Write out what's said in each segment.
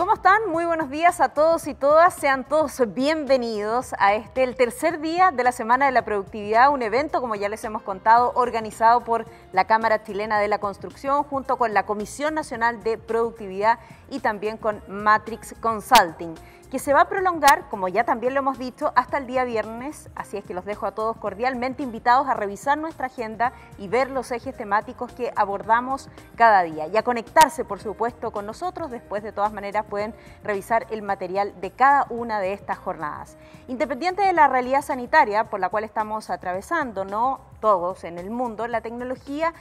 ¿Cómo están? Muy buenos días a todos y todas. Sean todos bienvenidos a el tercer día de la Semana de la Productividad, un evento, como ya les hemos contado, organizado por la Cámara Chilena de la Construcción junto con la Comisión Nacional de Productividad y también con Matrix Consulting, que se va a prolongar, como ya también lo hemos dicho, hasta el día viernes. Así es que los dejo a todos cordialmente invitados a revisar nuestra agenda y ver los ejes temáticos que abordamos cada día y a conectarse, por supuesto, con nosotros. Después, de todas maneras, pueden revisar el material de cada una de estas jornadas. Independiente de la realidad sanitaria por la cual estamos atravesando, no todos en el mundo, la tecnología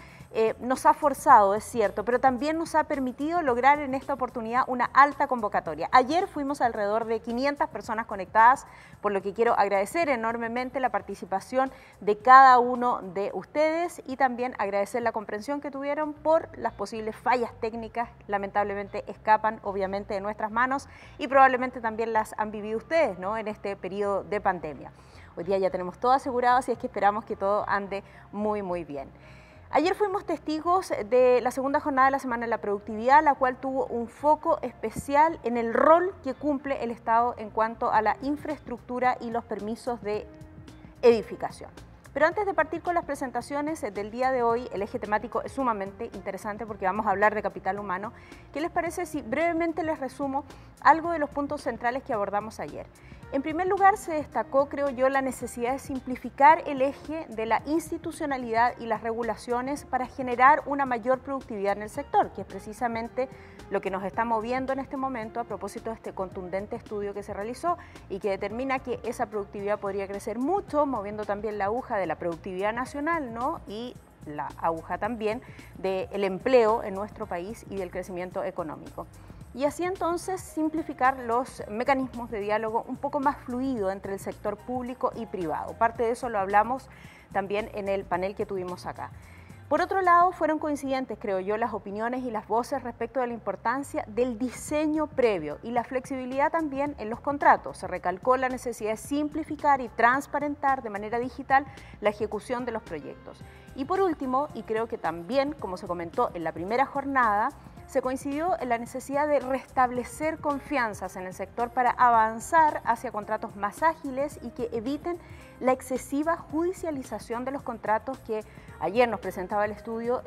nos ha forzado, es cierto, pero también nos ha permitido lograr en esta oportunidad una alta convocatoria. Ayer fuimos alrededor de 500 personas conectadas, por lo que quiero agradecer enormemente la participación de cada uno de ustedes y también agradecer la comprensión que tuvieron por las posibles fallas técnicas. Lamentablemente escapan obviamente de nuestras manos y probablemente también las han vivido ustedes, ¿no?, en este periodo de pandemia. Hoy día ya tenemos todo asegurado, así es que esperamos que todo ande muy bien. Ayer fuimos testigos de la segunda jornada de la Semana de la Productividad, la cual tuvo un foco especial en el rol que cumple el Estado en cuanto a la infraestructura y los permisos de edificación. Pero antes de partir con las presentaciones del día de hoy, el eje temático es sumamente interesante porque vamos a hablar de capital humano. ¿Qué les parece si brevemente les resumo algo de los puntos centrales que abordamos ayer? En primer lugar, se destacó, creo yo, la necesidad de simplificar el eje de la institucionalidad y las regulaciones para generar una mayor productividad en el sector, que es precisamente lo que nos está moviendo en este momento a propósito de este contundente estudio que se realizó y que determina que esa productividad podría crecer mucho, moviendo también la aguja de la productividad nacional, ¿no?, y la aguja también del empleo en nuestro país y del crecimiento económico. Y así entonces simplificar los mecanismos de diálogo un poco más fluido entre el sector público y privado. Parte de eso lo hablamos también en el panel que tuvimos acá. Por otro lado, fueron coincidentes, creo yo, las opiniones y las voces respecto de la importancia del diseño previo y la flexibilidad también en los contratos. Se recalcó la necesidad de simplificar y transparentar de manera digital la ejecución de los proyectos. Y por último, y creo que también, como se comentó en la primera jornada, se coincidió en la necesidad de restablecer confianzas en el sector para avanzar hacia contratos más ágiles y que eviten la excesiva judicialización de los contratos que ayer nos presentaba el estudio,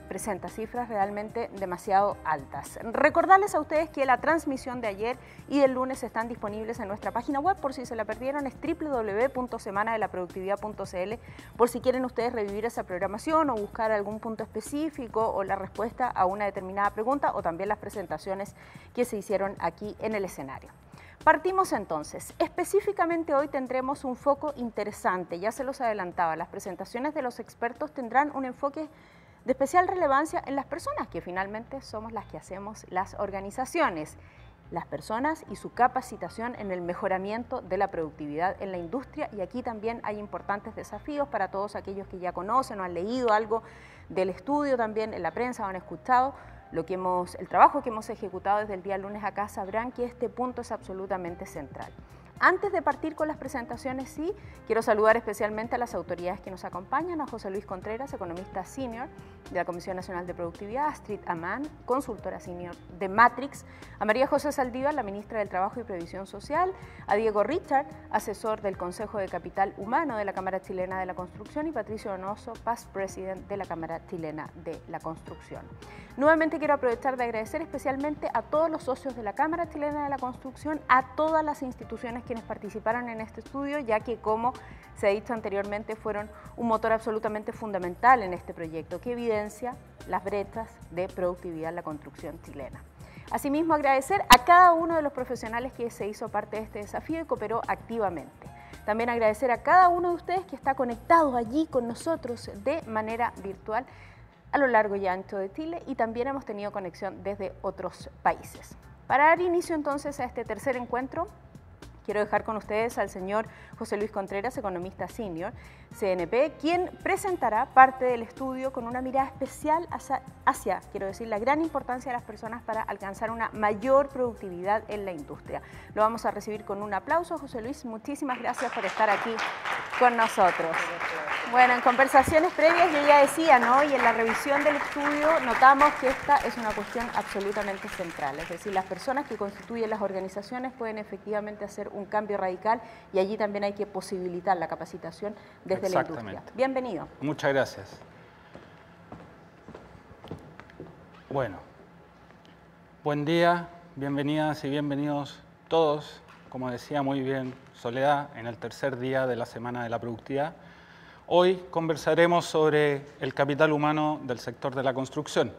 presenta cifras realmente demasiado altas. Recordarles a ustedes que la transmisión de ayer y del lunes están disponibles en nuestra página web, por si se la perdieron, es www.semanadelaproductividad.cl, por si quieren ustedes revivir esa programación o buscar algún punto específico o la respuesta a una determinada pregunta o también las presentaciones que se hicieron aquí en el escenario. Partimos entonces. Específicamente hoy tendremos un foco interesante, ya se los adelantaba, las presentaciones de los expertos tendrán un enfoque de especial relevancia en las personas, que finalmente somos las que hacemos las organizaciones, las personas y su capacitación en el mejoramiento de la productividad en la industria, y aquí también hay importantes desafíos para todos aquellos que ya conocen o han leído algo del estudio también en la prensa o han escuchado el trabajo que hemos ejecutado desde el día lunes acá, sabrán que este punto es absolutamente central. Antes de partir con las presentaciones, sí, quiero saludar especialmente a las autoridades que nos acompañan, a José Luis Contreras, economista senior de la Comisión Nacional de Productividad, a Astrid Amán, consultora senior de Matrix, a María José Saldívar, la ministra del Trabajo y Previsión Social, a Diego Richard, asesor del Consejo de Capital Humano de la Cámara Chilena de la Construcción, y Patricio Donoso, past president de la Cámara Chilena de la Construcción. Nuevamente quiero aprovechar de agradecer especialmente a todos los socios de la Cámara Chilena de la Construcción, a todas las instituciones quienes participaron en este estudio, ya que, como se ha dicho anteriormente, fueron un motor absolutamente fundamental en este proyecto que evidencia las brechas de productividad en la construcción chilena. Asimismo, agradecer a cada uno de los profesionales que se hizo parte de este desafío y cooperó activamente. También agradecer a cada uno de ustedes que está conectado allí con nosotros de manera virtual a lo largo y ancho de Chile, y también hemos tenido conexión desde otros países. Para dar inicio entonces a este tercer encuentro, quiero dejar con ustedes al señor José Luis Contreras, economista senior, CNP, quien presentará parte del estudio con una mirada especial hacia, quiero decir, la gran importancia de las personas para alcanzar una mayor productividad en la industria. Lo vamos a recibir con un aplauso. José Luis, muchísimas gracias por estar aquí con nosotros. Bueno, en conversaciones previas yo ya decía, ¿no? Y en la revisión del estudio notamos que esta es una cuestión absolutamente central. Es decir, las personas que constituyen las organizaciones pueden efectivamente hacer un cambio radical y allí también hay que posibilitar la capacitación desde la industria. Bienvenido. Muchas gracias. Bueno, buen día, bienvenidas y bienvenidos todos, como decía muy bien Soledad, en el tercer día de la Semana de la Productividad. Hoy conversaremos sobre el capital humano del sector de la construcción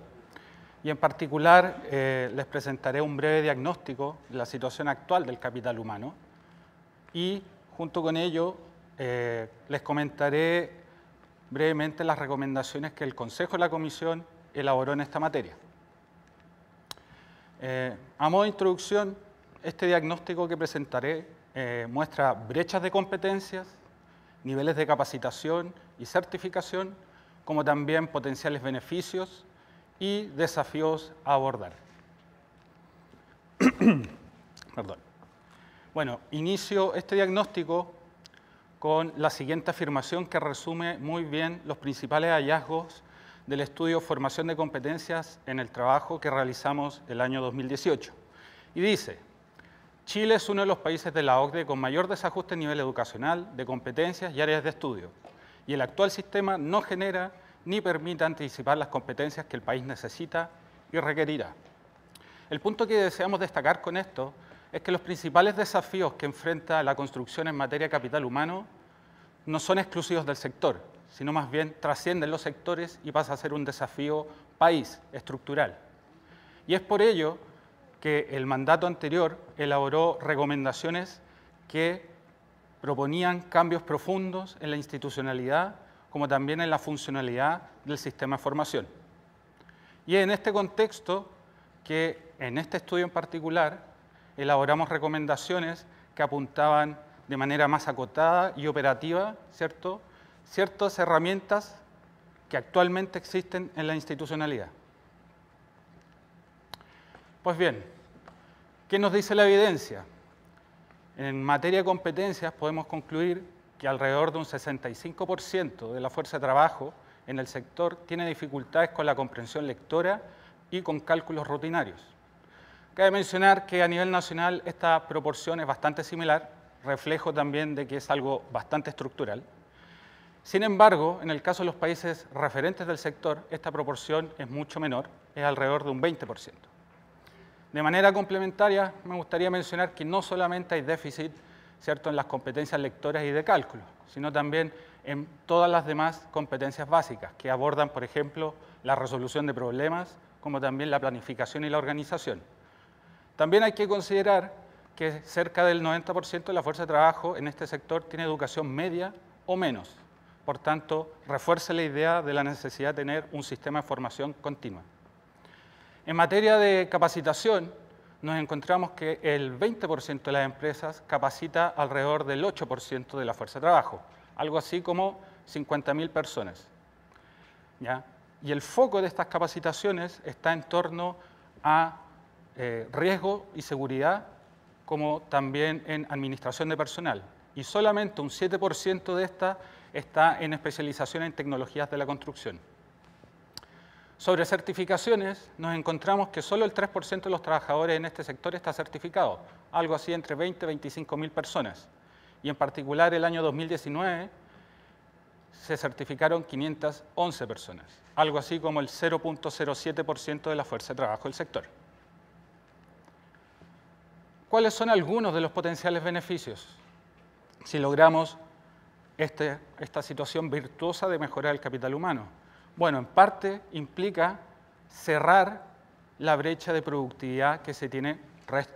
y en particular les presentaré un breve diagnóstico de la situación actual del capital humano y junto con ello les comentaré brevemente las recomendaciones que el Consejo de la Comisión elaboró en esta materia. A modo de introducción, este diagnóstico que presentaré muestra brechas de competencias, niveles de capacitación y certificación, como también potenciales beneficios y desafíos a abordar. Perdón. Bueno, inicio este diagnóstico con la siguiente afirmación que resume muy bien los principales hallazgos del estudio Formación de Competencias en el Trabajo que realizamos el año 2018. Y dice: Chile es uno de los países de la OCDE con mayor desajuste en nivel educacional, de competencias y áreas de estudio, y el actual sistema no genera ni permite anticipar las competencias que el país necesita y requerirá. El punto que deseamos destacar con esto es que los principales desafíos que enfrenta la construcción en materia de capital humano no son exclusivos del sector, sino más bien trascienden los sectores y pasa a ser un desafío país, estructural. Y es por ello que el mandato anterior elaboró recomendaciones que proponían cambios profundos en la institucionalidad, como también en la funcionalidad del sistema de formación. Y en este contexto, que en este estudio en particular, elaboramos recomendaciones que apuntaban de manera más acotada y operativa, ciertas herramientas que actualmente existen en la institucionalidad. Pues bien, ¿qué nos dice la evidencia? En materia de competencias podemos concluir que alrededor de un 65% de la fuerza de trabajo en el sector tiene dificultades con la comprensión lectora y con cálculos rutinarios. Cabe mencionar que a nivel nacional esta proporción es bastante similar, reflejo también de que es algo bastante estructural. Sin embargo, en el caso de los países referentes del sector, esta proporción es mucho menor, es alrededor de un 20%. De manera complementaria, me gustaría mencionar que no solamente hay déficit, en las competencias lectoras y de cálculo, sino también en todas las demás competencias básicas que abordan, por ejemplo, la resolución de problemas, como también la planificación y la organización. También hay que considerar que cerca del 90% de la fuerza de trabajo en este sector tiene educación media o menos. Por tanto, refuerza la idea de la necesidad de tener un sistema de formación continua. En materia de capacitación, nos encontramos que el 20% de las empresas capacita alrededor del 8% de la fuerza de trabajo, algo así como 50.000 personas. ¿Ya? Y el foco de estas capacitaciones está en torno a riesgo y seguridad, como también en administración de personal. Y solamente un 7% de esta está en especialización en tecnologías de la construcción. Sobre certificaciones, nos encontramos que solo el 3% de los trabajadores en este sector está certificado, algo así entre 20 y 25.000 personas. Y en particular, el año 2019 se certificaron 511 personas, algo así como el 0.07% de la fuerza de trabajo del sector. ¿Cuáles son algunos de los potenciales beneficios si logramos esta situación virtuosa de mejorar el capital humano? Bueno, en parte implica cerrar la brecha de productividad que se tiene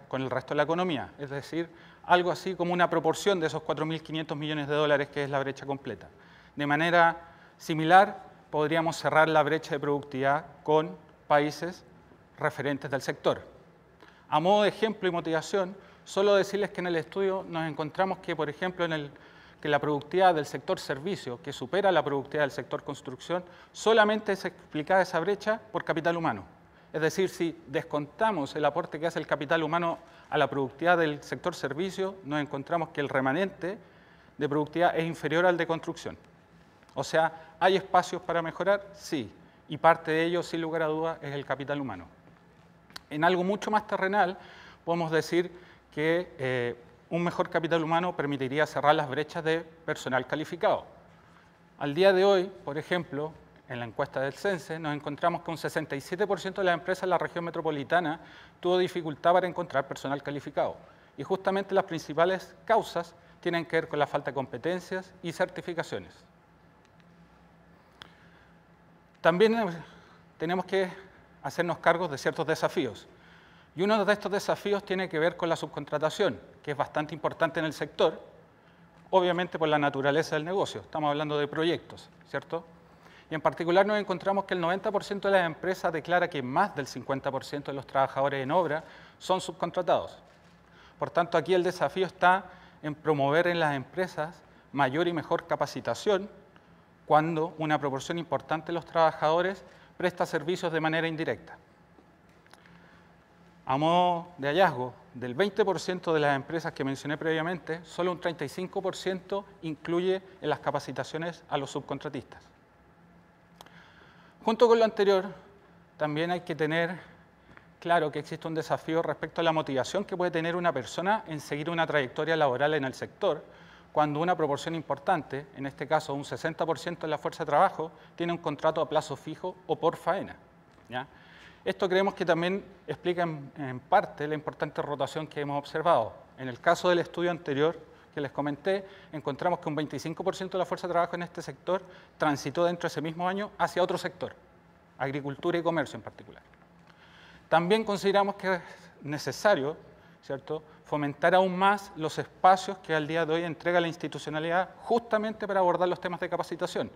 con el resto de la economía, es decir, algo así como una proporción de esos 4.500 millones de dólares que es la brecha completa. De manera similar, podríamos cerrar la brecha de productividad con países referentes del sector. A modo de ejemplo y motivación, solo decirles que en el estudio nos encontramos que, por ejemplo, que la productividad del sector servicio, que supera la productividad del sector construcción, solamente se explica esa brecha por capital humano. Es decir, si descontamos el aporte que hace el capital humano a la productividad del sector servicio, nos encontramos que el remanente de productividad es inferior al de construcción. O sea, ¿hay espacios para mejorar? Sí, y parte de ello, sin lugar a dudas, es el capital humano. En algo mucho más terrenal, podemos decir que un mejor capital humano permitiría cerrar las brechas de personal calificado. Al día de hoy, por ejemplo, en la encuesta del CENSE, nos encontramos que un 67% de las empresas en la región metropolitana tuvo dificultad para encontrar personal calificado. Y justamente las principales causas tienen que ver con la falta de competencias y certificaciones. También tenemos que hacernos cargo de ciertos desafíos. Y uno de estos desafíos tiene que ver con la subcontratación, que es bastante importante en el sector, obviamente por la naturaleza del negocio. Estamos hablando de proyectos, ¿cierto? Y en particular nos encontramos que el 90% de las empresas declara que más del 50% de los trabajadores en obra son subcontratados. Por tanto, aquí el desafío está en promover en las empresas mayor y mejor capacitación cuando una proporción importante de los trabajadores presta servicios de manera indirecta. A modo de hallazgo, del 20% de las empresas que mencioné previamente, solo un 35% incluye en las capacitaciones a los subcontratistas. Junto con lo anterior, también hay que tener claro que existe un desafío respecto a la motivación que puede tener una persona en seguir una trayectoria laboral en el sector, cuando una proporción importante, en este caso un 60% de la fuerza de trabajo, tiene un contrato a plazo fijo o por faena, ¿ya? Esto creemos que también explica en parte la importante rotación que hemos observado. En el caso del estudio anterior que les comenté, encontramos que un 25% de la fuerza de trabajo en este sector transitó dentro de ese mismo año hacia otro sector, agricultura y comercio en particular. También consideramos que es necesario, ¿cierto?, fomentar aún más los espacios que al día de hoy entrega la institucionalidad justamente para abordar los temas de capacitación.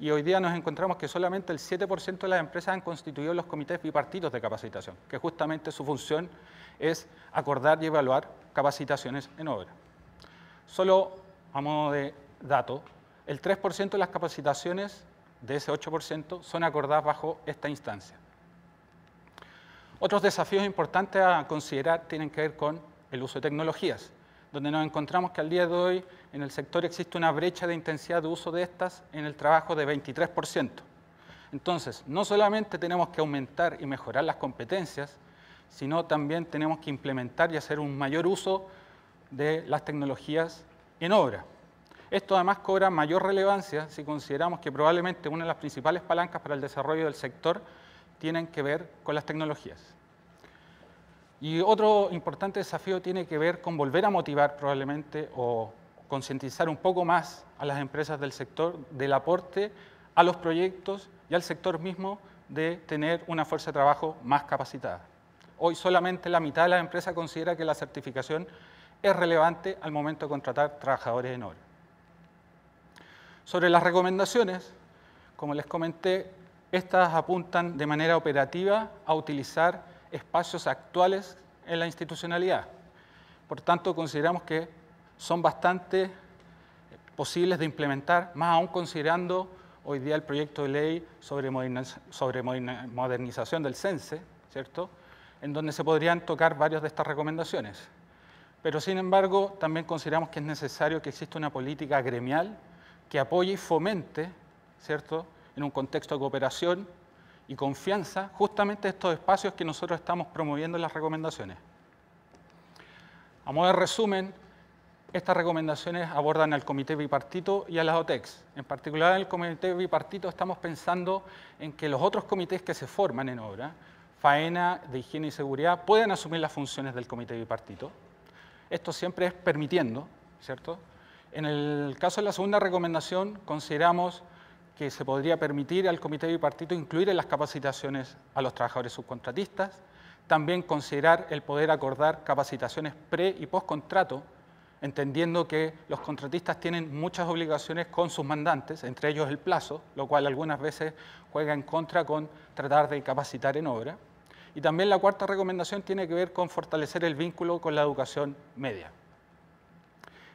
Y hoy día nos encontramos que solamente el 7% de las empresas han constituido los comités bipartitos de capacitación, que justamente su función es acordar y evaluar capacitaciones en obra. Solo a modo de dato, el 3% de las capacitaciones de ese 8% son acordadas bajo esta instancia. Otros desafíos importantes a considerar tienen que ver con el uso de tecnologías, donde nos encontramos que al día de hoy en el sector existe una brecha de intensidad de uso de estas en el trabajo de 23%. Entonces, no solamente tenemos que aumentar y mejorar las competencias, sino también tenemos que implementar y hacer un mayor uso de las tecnologías en obra. Esto además cobra mayor relevancia si consideramos que probablemente una de las principales palancas para el desarrollo del sector tienen que ver con las tecnologías. Y otro importante desafío tiene que ver con volver a motivar probablemente o concientizar un poco más a las empresas del sector del aporte a los proyectos y al sector mismo de tener una fuerza de trabajo más capacitada. Hoy solamente la mitad de las empresas considera que la certificación es relevante al momento de contratar trabajadores en obra. Sobre las recomendaciones, como les comenté, estas apuntan de manera operativa a utilizar espacios actuales en la institucionalidad. Por tanto, consideramos que son bastante posibles de implementar, más aún considerando hoy día el proyecto de ley sobre modernización del CENSE, ¿cierto?, en donde se podrían tocar varias de estas recomendaciones. Pero, sin embargo, también consideramos que es necesario que exista una política gremial que apoye y fomente, ¿cierto?, en un contexto de cooperación y confianza, justamente estos espacios que nosotros estamos promoviendo en las recomendaciones. A modo de resumen, estas recomendaciones abordan al comité bipartito y a las OTECs. En particular, en el comité bipartito estamos pensando en que los otros comités que se forman en obra, faena, de higiene y seguridad, puedan asumir las funciones del comité bipartito. Esto siempre es permitiendo, ¿cierto? En el caso de la segunda recomendación, consideramos que se podría permitir al comité bipartito incluir en las capacitaciones a los trabajadores subcontratistas, también considerar el poder acordar capacitaciones pre- y postcontrato, entendiendo que los contratistas tienen muchas obligaciones con sus mandantes, entre ellos el plazo, lo cual algunas veces juega en contra con tratar de capacitar en obra. Y también la cuarta recomendación tiene que ver con fortalecer el vínculo con la educación media.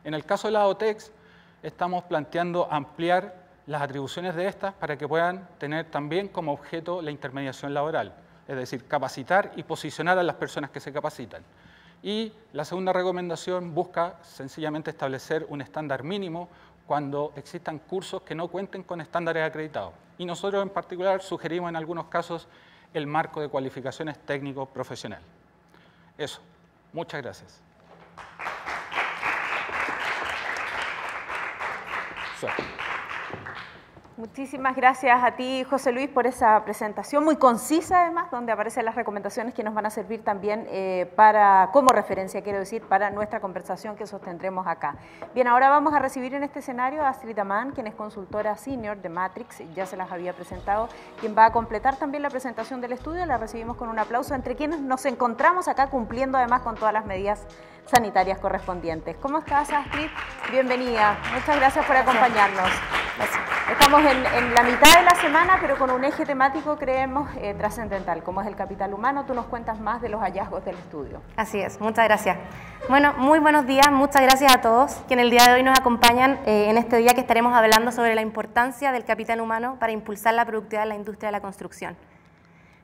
En el caso de las OTECs, estamos planteando ampliar las atribuciones de estas para que puedan tener también como objeto la intermediación laboral, es decir, capacitar y posicionar a las personas que se capacitan. Y la segunda recomendación busca sencillamente establecer un estándar mínimo cuando existan cursos que no cuenten con estándares acreditados. Y nosotros en particular sugerimos en algunos casos el marco de cualificaciones técnico-profesional. Eso. Muchas gracias. Muchísimas gracias a ti, José Luis, por esa presentación muy concisa, además, donde aparecen las recomendaciones que nos van a servir también como referencia, quiero decir, para nuestra conversación que sostendremos acá. Bien, ahora vamos a recibir en este escenario a Astrid Amán, quien es consultora senior de Matrix, ya se las había presentado, quien va a completar también la presentación del estudio. La recibimos con un aplauso, entre quienes nos encontramos acá cumpliendo además con todas las medidas sanitarias correspondientes. ¿Cómo estás, Astrid? Bienvenida. Muchas gracias por acompañarnos. Gracias. Estamos en la mitad de la semana, pero con un eje temático, creemos, trascendental, como es el capital humano. Tú nos cuentas más de los hallazgos del estudio. Así es, muchas gracias. Bueno, muy buenos días, muchas gracias a todos que en el día de hoy nos acompañan en este día que estaremos hablando sobre la importancia del capital humano para impulsar la productividad en la industria de la construcción.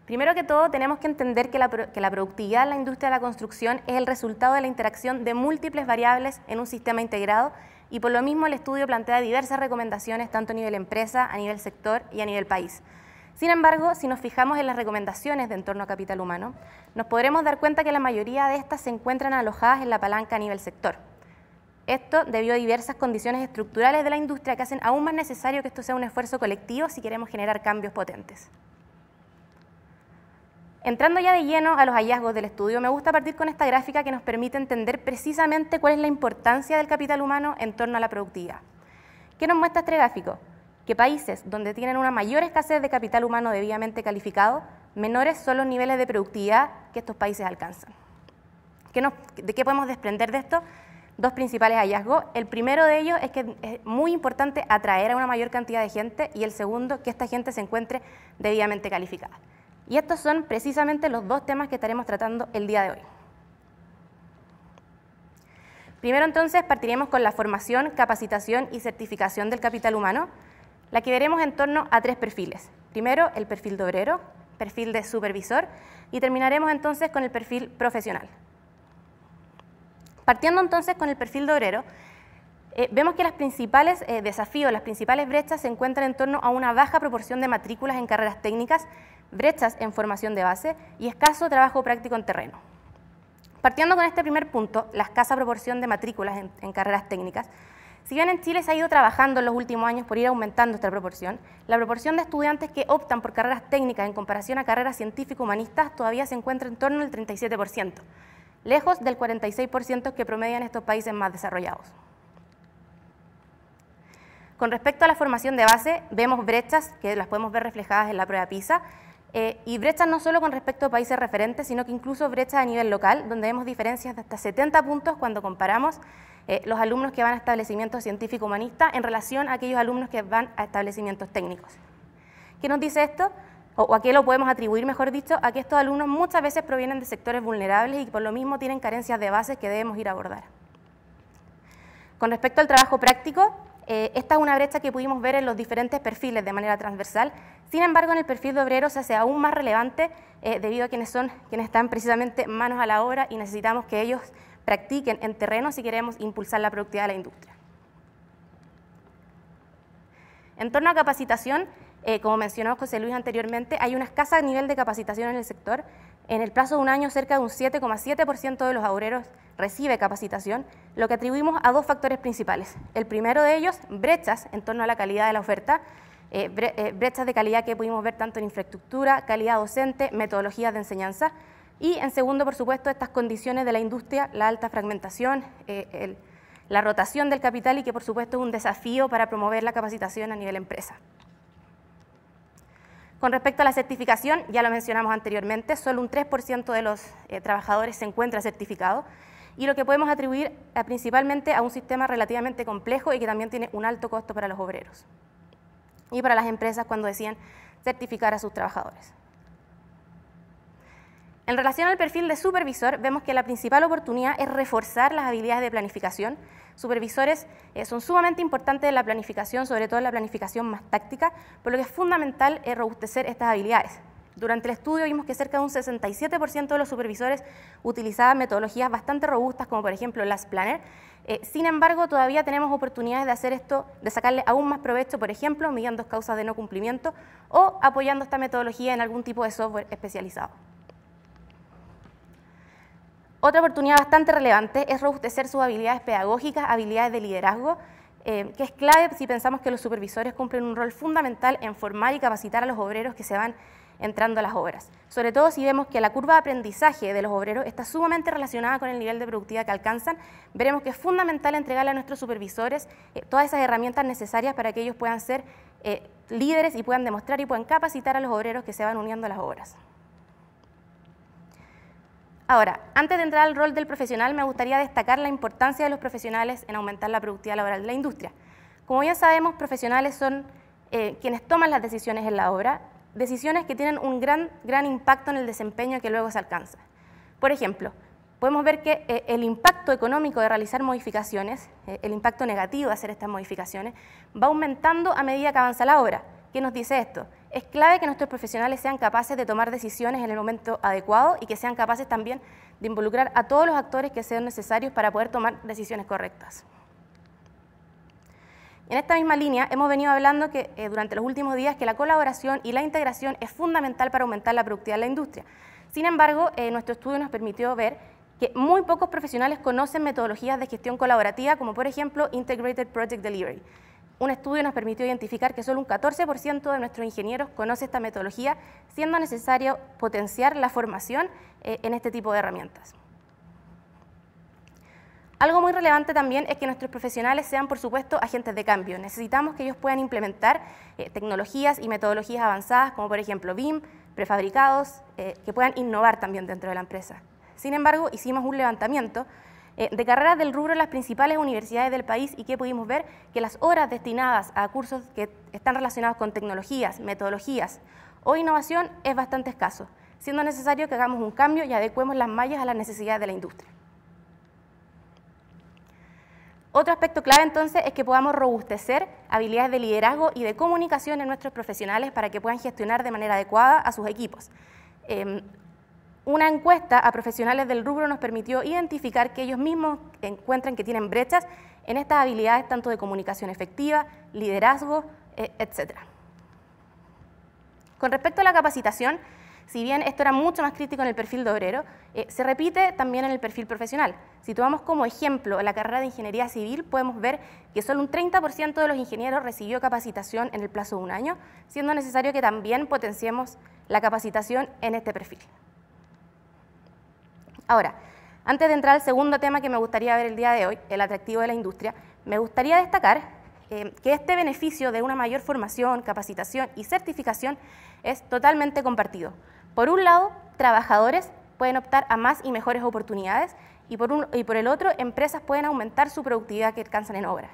Primero que todo, tenemos que entender que la productividad en la industria de la construcción es el resultado de la interacción de múltiples variables en un sistema integrado, y por lo mismo el estudio plantea diversas recomendaciones tanto a nivel empresa, a nivel sector y a nivel país. Sin embargo, si nos fijamos en las recomendaciones de entorno a capital humano, nos podremos dar cuenta que la mayoría de estas se encuentran alojadas en la palanca a nivel sector. Esto debido a diversas condiciones estructurales de la industria que hacen aún más necesario que esto sea un esfuerzo colectivo si queremos generar cambios potentes. Entrando ya de lleno a los hallazgos del estudio, me gusta partir con esta gráfica que nos permite entender precisamente cuál es la importancia del capital humano en torno a la productividad. ¿Qué nos muestra este gráfico? Que países donde tienen una mayor escasez de capital humano debidamente calificado, menores son los niveles de productividad que estos países alcanzan. ¿De qué podemos desprender de esto? Dos principales hallazgos. El primero de ellos es que es muy importante atraer a una mayor cantidad de gente, y el segundo, que esta gente se encuentre debidamente calificada. Y estos son precisamente los dos temas que estaremos tratando el día de hoy. Primero entonces partiremos con la formación, capacitación y certificación del capital humano, la que veremos en torno a tres perfiles. Primero el perfil de obrero, perfil de supervisor, y terminaremos entonces con el perfil profesional. Partiendo entonces con el perfil de obrero, vemos que los principales desafíos, las principales brechas se encuentran en torno a una baja proporción de matrículas en carreras técnicas, brechas en formación de base y escaso trabajo práctico en terreno. Partiendo con este primer punto, la escasa proporción de matrículas en carreras técnicas, si bien en Chile se ha ido trabajando en los últimos años por ir aumentando esta proporción, la proporción de estudiantes que optan por carreras técnicas en comparación a carreras científico-humanistas todavía se encuentra en torno al 37%, lejos del 46% que promedian estos países más desarrollados. Con respecto a la formación de base, vemos brechas que las podemos ver reflejadas en la prueba PISA, y brechas no solo con respecto a países referentes, sino que incluso brechas a nivel local, donde vemos diferencias de hasta 70 puntos cuando comparamos los alumnos que van a establecimientos científico-humanistas en relación a aquellos alumnos que van a establecimientos técnicos. ¿Qué nos dice esto? O a qué lo podemos atribuir, mejor dicho, a que estos alumnos muchas veces provienen de sectores vulnerables y por lo mismo tienen carencias de bases que debemos ir a abordar. Con respecto al trabajo práctico, esta es una brecha que pudimos ver en los diferentes perfiles de manera transversal. Sin embargo, en el perfil de obrero se hace aún más relevante debido a quienes están precisamente manos a la obra y necesitamos que ellos practiquen en terreno si queremos impulsar la productividad de la industria. En torno a capacitación, como mencionó José Luis anteriormente, hay un escaso nivel de capacitación en el sector. En el plazo de un año, cerca de un 7,7% de los obreros recibe capacitación, lo que atribuimos a dos factores principales. El primero de ellos, brechas en torno a la calidad de la oferta, brechas de calidad que pudimos ver tanto en infraestructura, calidad docente, metodologías de enseñanza, y en segundo, por supuesto, estas condiciones de la industria, la alta fragmentación, la rotación del capital y que por supuesto es un desafío para promover la capacitación a nivel empresa. Con respecto a la certificación, ya lo mencionamos anteriormente, solo un 3% de los trabajadores se encuentra certificado, y lo que podemos atribuir principalmente a un sistema relativamente complejo y que también tiene un alto costo para los obreros y para las empresas cuando deciden certificar a sus trabajadores. En relación al perfil de supervisor, vemos que la principal oportunidad es reforzar las habilidades de planificación. Supervisores son sumamente importantes en la planificación, sobre todo en la planificación más táctica, por lo que es fundamental robustecer estas habilidades, Durante el estudio vimos que cerca de un 67% de los supervisores utilizaban metodologías bastante robustas, como por ejemplo Last Planner. Sin embargo, todavía tenemos oportunidades de hacer esto, de sacarle aún más provecho, por ejemplo, midiendo causas de no cumplimiento o apoyando esta metodología en algún tipo de software especializado. Otra oportunidad bastante relevante es robustecer sus habilidades pedagógicas, habilidades de liderazgo, que es clave si pensamos que los supervisores cumplen un rol fundamental en formar y capacitar a los obreros que se van entrando a las obras. Sobre todo si vemos que la curva de aprendizaje de los obreros está sumamente relacionada con el nivel de productividad que alcanzan, veremos que es fundamental entregarle a nuestros supervisores todas esas herramientas necesarias para que ellos puedan ser líderes y puedan demostrar y puedan capacitar a los obreros que se van uniendo a las obras. Ahora, antes de entrar al rol del profesional, me gustaría destacar la importancia de los profesionales en aumentar la productividad laboral de la industria. Como bien sabemos, profesionales son quienes toman las decisiones en la obra, decisiones que tienen un gran impacto en el desempeño que luego se alcanza. Por ejemplo, podemos ver que el impacto económico de realizar modificaciones, el impacto negativo de hacer estas modificaciones, va aumentando a medida que avanza la obra. ¿Qué nos dice esto? Es clave que nuestros profesionales sean capaces de tomar decisiones en el momento adecuado y que sean capaces también de involucrar a todos los actores que sean necesarios para poder tomar decisiones correctas. En esta misma línea hemos venido hablando que durante los últimos días que la colaboración y la integración es fundamental para aumentar la productividad de la industria. Sin embargo, nuestro estudio nos permitió ver que muy pocos profesionales conocen metodologías de gestión colaborativa, como por ejemplo Integrated Project Delivery. Un estudio nos permitió identificar que solo un 14% de nuestros ingenieros conoce esta metodología, siendo necesario potenciar la formación en este tipo de herramientas. Algo muy relevante también es que nuestros profesionales sean, por supuesto, agentes de cambio. Necesitamos que ellos puedan implementar tecnologías y metodologías avanzadas, como por ejemplo BIM, prefabricados, que puedan innovar también dentro de la empresa. Sin embargo, hicimos un levantamiento de carreras del rubro en las principales universidades del país y que pudimos ver que las horas destinadas a cursos que están relacionados con tecnologías, metodologías o innovación es bastante escaso, siendo necesario que hagamos un cambio y adecuemos las mallas a las necesidades de la industria. Otro aspecto clave entonces es que podamos robustecer habilidades de liderazgo y de comunicación en nuestros profesionales para que puedan gestionar de manera adecuada a sus equipos. Una encuesta a profesionales del rubro nos permitió identificar que ellos mismos encuentran que tienen brechas en estas habilidades tanto de comunicación efectiva, liderazgo, etc. Con respecto a la capacitación, si bien esto era mucho más crítico en el perfil de obrero, se repite también en el perfil profesional. Si tomamos como ejemplo la carrera de Ingeniería Civil, podemos ver que solo un 30% de los ingenieros recibió capacitación en el plazo de un año, siendo necesario que también potenciemos la capacitación en este perfil. Ahora, antes de entrar al segundo tema que me gustaría ver el día de hoy, el atractivo de la industria, me gustaría destacar que este beneficio de una mayor formación, capacitación y certificación es totalmente compartido. Por un lado, trabajadores pueden optar a más y mejores oportunidades y por el otro, empresas pueden aumentar su productividad que alcanzan en obra.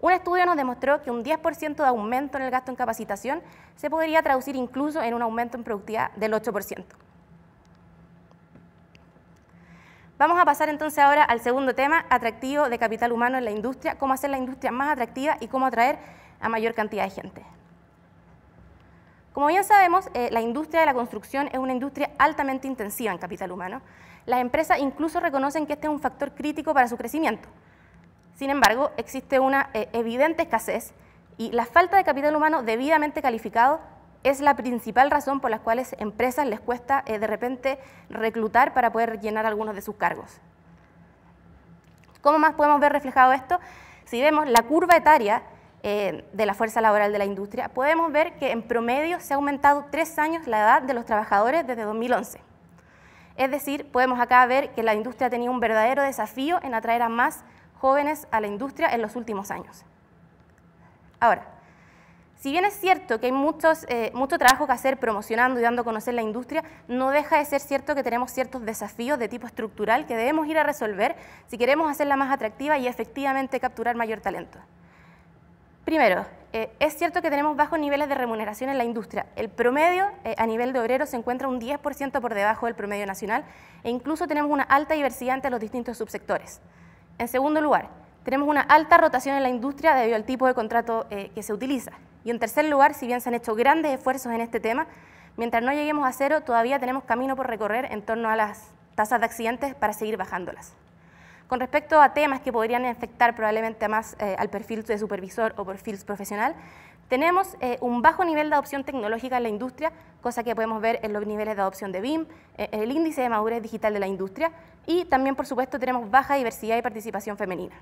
Un estudio nos demostró que un 10% de aumento en el gasto en capacitación se podría traducir incluso en un aumento en productividad del 8%. Vamos a pasar entonces ahora al segundo tema, atractivo de capital humano en la industria, cómo hacer la industria más atractiva y cómo atraer a mayor cantidad de gente. Como bien sabemos, la industria de la construcción es una industria altamente intensiva en capital humano. Las empresas incluso reconocen que este es un factor crítico para su crecimiento. Sin embargo, existe una evidente escasez y la falta de capital humano debidamente calificado es la principal razón por la cual a empresas les cuesta de repente reclutar para poder llenar algunos de sus cargos. ¿Cómo más podemos ver reflejado esto? Si vemos la curva etaria de la fuerza laboral de la industria, podemos ver que en promedio se ha aumentado 3 años la edad de los trabajadores desde 2011. Es decir, podemos acá ver que la industria ha tenido un verdadero desafío en atraer a más jóvenes a la industria en los últimos años. Ahora, si bien es cierto que hay mucho trabajo que hacer promocionando y dando a conocer la industria, no deja de ser cierto que tenemos ciertos desafíos de tipo estructural que debemos ir a resolver si queremos hacerla más atractiva y efectivamente capturar mayor talento. Primero, es cierto que tenemos bajos niveles de remuneración en la industria. El promedio a nivel de obreros se encuentra un 10% por debajo del promedio nacional e incluso tenemos una alta diversidad entre los distintos subsectores. En segundo lugar, tenemos una alta rotación en la industria debido al tipo de contrato que se utiliza. Y en tercer lugar, si bien se han hecho grandes esfuerzos en este tema, Mientras no lleguemos a cero, todavía tenemos camino por recorrer en torno a las tasas de accidentes para seguir bajándolas. Con respecto a temas que podrían afectar probablemente más al perfil de supervisor o perfil profesional, tenemos un bajo nivel de adopción tecnológica en la industria, cosa que podemos ver en los niveles de adopción de BIM, el índice de madurez digital de la industria, y también, por supuesto, tenemos baja diversidad y participación femenina.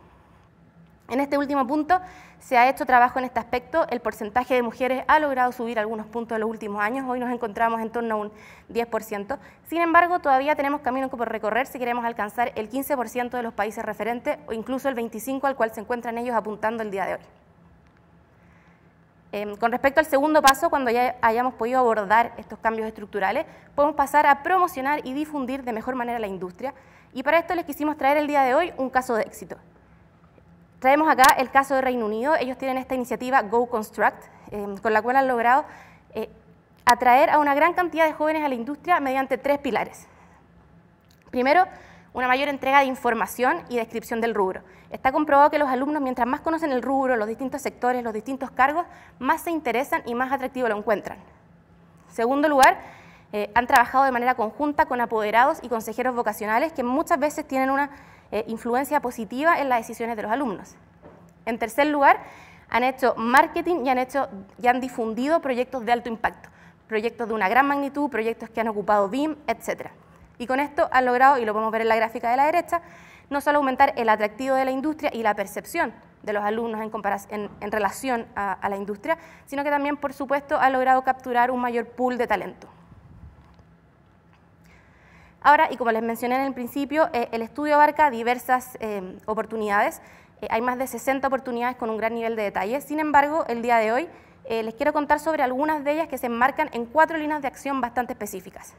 En este último punto se ha hecho trabajo en este aspecto, el porcentaje de mujeres ha logrado subir algunos puntos en los últimos años, hoy nos encontramos en torno a un 10%, sin embargo todavía tenemos camino por recorrer si queremos alcanzar el 15% de los países referentes o incluso el 25% al cual se encuentran ellos apuntando el día de hoy. Con respecto al segundo paso, cuando ya hayamos podido abordar estos cambios estructurales, podemos pasar a promocionar y difundir de mejor manera la industria, y para esto les quisimos traer el día de hoy un caso de éxito. Traemos acá el caso de Reino Unido. Ellos tienen esta iniciativa Go Construct, con la cual han logrado atraer a una gran cantidad de jóvenes a la industria mediante 3 pilares. Primero, una mayor entrega de información y descripción del rubro. Está comprobado que los alumnos, mientras más conocen el rubro, los distintos sectores, los distintos cargos, más se interesan y más atractivo lo encuentran. Segundo lugar, han trabajado de manera conjunta con apoderados y consejeros vocacionales que muchas veces tienen una influencia positiva en las decisiones de los alumnos. En tercer lugar, han hecho marketing y han difundido proyectos de alto impacto, proyectos de una gran magnitud, proyectos que han ocupado BIM, etc. Y con esto han logrado, y lo podemos ver en la gráfica de la derecha, no solo aumentar el atractivo de la industria y la percepción de los alumnos en relación a la industria, sino que también, por supuesto, han logrado capturar un mayor pool de talento. Ahora, y como les mencioné en el principio, el estudio abarca diversas oportunidades. Hay más de 60 oportunidades con un gran nivel de detalle. Sin embargo, el día de hoy les quiero contar sobre algunas de ellas que se enmarcan en 4 líneas de acción bastante específicas.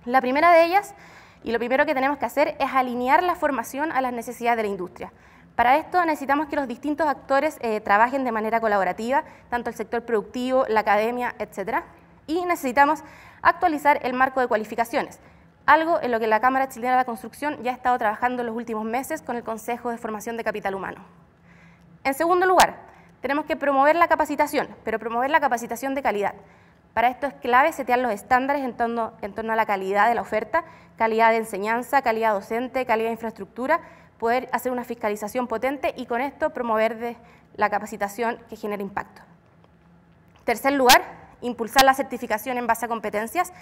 La primera de ellas, y lo primero que tenemos que hacer, es alinear la formación a las necesidades de la industria. Para esto necesitamos que los distintos actores trabajen de manera colaborativa, tanto el sector productivo, la academia, etc. Y necesitamos actualizar el marco de cualificaciones, algo en lo que la Cámara Chilena de la Construcción ya ha estado trabajando en los últimos meses con el Consejo de Formación de Capital Humano. En segundo lugar, tenemos que promover la capacitación, pero promover la capacitación de calidad. Para esto es clave setear los estándares en torno a la calidad de la oferta, calidad de enseñanza, calidad docente, calidad de infraestructura, poder hacer una fiscalización potente y con esto promover la capacitación que genere impacto. Tercer lugar, impulsar la certificación en base a competencias.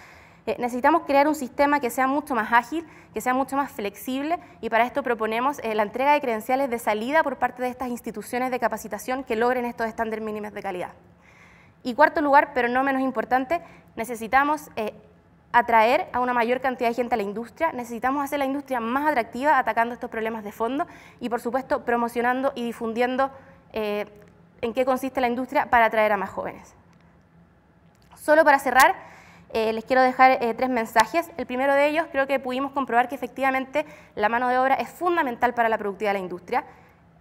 Necesitamos crear un sistema que sea mucho más ágil, que sea mucho más flexible y para esto proponemos la entrega de credenciales de salida por parte de estas instituciones de capacitación que logren estos estándares mínimos de calidad. Y cuarto lugar, pero no menos importante, necesitamos atraer a una mayor cantidad de gente a la industria, necesitamos hacer la industria más atractiva atacando estos problemas de fondo y por supuesto promocionando y difundiendo en qué consiste la industria para atraer a más jóvenes. Solo para cerrar, les quiero dejar 3 mensajes. El primero de ellos, creo que pudimos comprobar que efectivamente la mano de obra es fundamental para la productividad de la industria.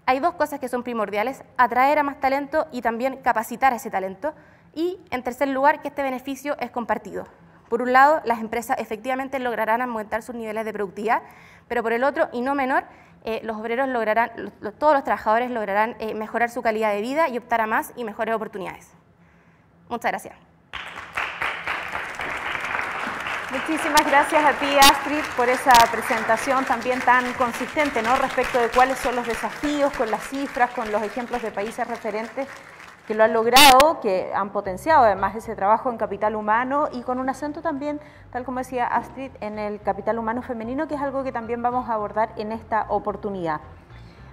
Hay 2 cosas que son primordiales, atraer a más talento y también capacitar a ese talento. Y en tercer lugar, que este beneficio es compartido. Por un lado, las empresas efectivamente lograrán aumentar sus niveles de productividad, pero por el otro, y no menor, los obreros lograrán, todos los trabajadores lograrán mejorar su calidad de vida y optar a más y mejores oportunidades. Muchas gracias. Muchísimas gracias a ti, Astrid, por esa presentación también tan consistente, ¿no?, respecto de cuáles son los desafíos, con las cifras, con los ejemplos de países referentes que lo han logrado, que han potenciado además ese trabajo en capital humano y con un acento también, tal como decía Astrid, en el capital humano femenino, que es algo que también vamos a abordar en esta oportunidad.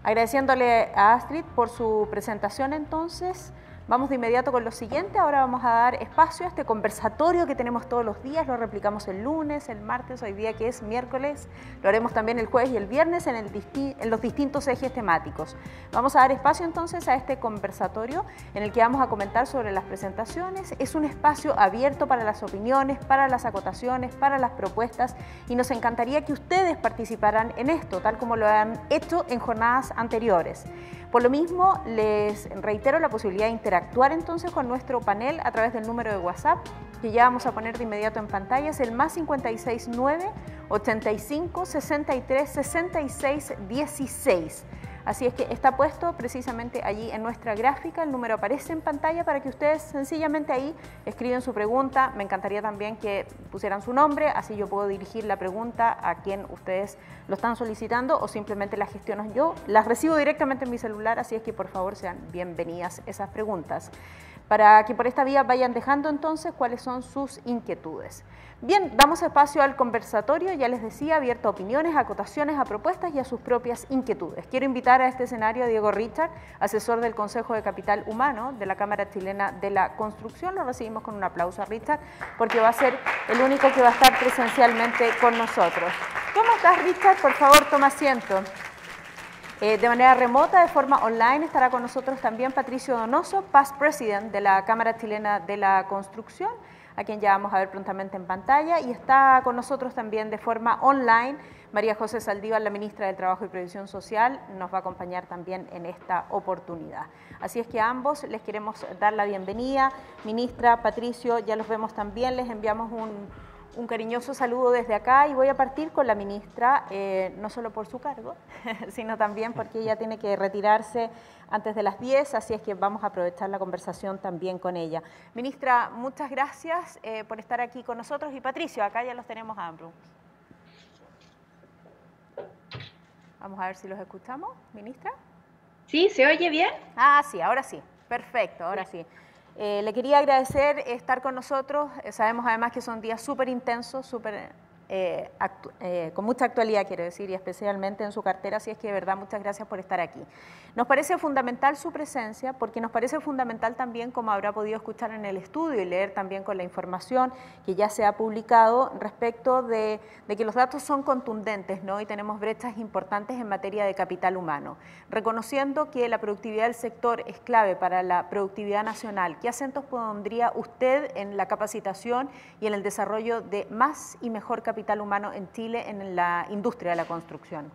Agradeciéndole a Astrid por su presentación, entonces, vamos de inmediato con lo siguiente. Ahora vamos a dar espacio a este conversatorio que tenemos todos los días, lo replicamos el lunes, el martes, hoy día que es miércoles, lo haremos también el jueves y el viernes en los distintos ejes temáticos. Vamos a dar espacio entonces a este conversatorio en el que vamos a comentar sobre las presentaciones. Es un espacio abierto para las opiniones, para las acotaciones, para las propuestas y nos encantaría que ustedes participaran en esto, tal como lo han hecho en jornadas anteriores. Por lo mismo, les reitero la posibilidad de interactuar entonces con nuestro panel a través del número de WhatsApp, que ya vamos a poner de inmediato en pantalla, es el +569 85 63 66 16. Así es que está puesto precisamente allí en nuestra gráfica, el número aparece en pantalla para que ustedes sencillamente ahí escriben su pregunta. Me encantaría también que pusieran su nombre, así yo puedo dirigir la pregunta a quien ustedes lo están solicitando o simplemente las gestiono yo. Las recibo directamente en mi celular, así es que por favor sean bienvenidas esas preguntas, para que por esta vía vayan dejando entonces cuáles son sus inquietudes. Bien, damos espacio al conversatorio, ya les decía, abierto a opiniones, a acotaciones, a propuestas y a sus propias inquietudes. Quiero invitar a este escenario a Diego Richard, asesor del Consejo de Capital Humano de la Cámara Chilena de la Construcción. Lo recibimos con un aplauso a Richard, porque va a ser el único que va a estar presencialmente con nosotros. ¿Cómo estás, Richard? Por favor, toma asiento. De manera remota, de forma online, estará con nosotros también Patricio Donoso, Past President de la Cámara Chilena de la Construcción, a quien ya vamos a ver prontamente en pantalla, y está con nosotros también de forma online María José Saldívar, la ministra del Trabajo y Previsión Social, nos va a acompañar también en esta oportunidad. Así es que a ambos les queremos dar la bienvenida. Ministra, Patricio, ya los vemos también, les enviamos un cariñoso saludo desde acá y voy a partir con la ministra, no solo por su cargo, sino también porque ella tiene que retirarse antes de las 10, así es que vamos a aprovechar la conversación también con ella. Ministra, muchas gracias por estar aquí con nosotros y Patricio, acá ya los tenemos a ambos. Vamos a ver si los escuchamos, ministra. ¿Sí? ¿Se oye bien? Ah, sí, ahora sí, perfecto, ahora sí. Le quería agradecer estar con nosotros. Sabemos además que son días súper intensos, con mucha actualidad, quiero decir, y especialmente en su cartera, así es que de verdad muchas gracias por estar aquí. Nos parece fundamental su presencia, porque nos parece fundamental también, como habrá podido escuchar en el estudio y leer también con la información que ya se ha publicado, respecto de que los datos son contundentes, ¿no? Y tenemos brechas importantes en materia de capital humano. Reconociendo que la productividad del sector es clave para la productividad nacional, ¿qué acentos pondría usted en la capacitación y en el desarrollo de más y mejor capital humano en Chile en la industria de la construcción?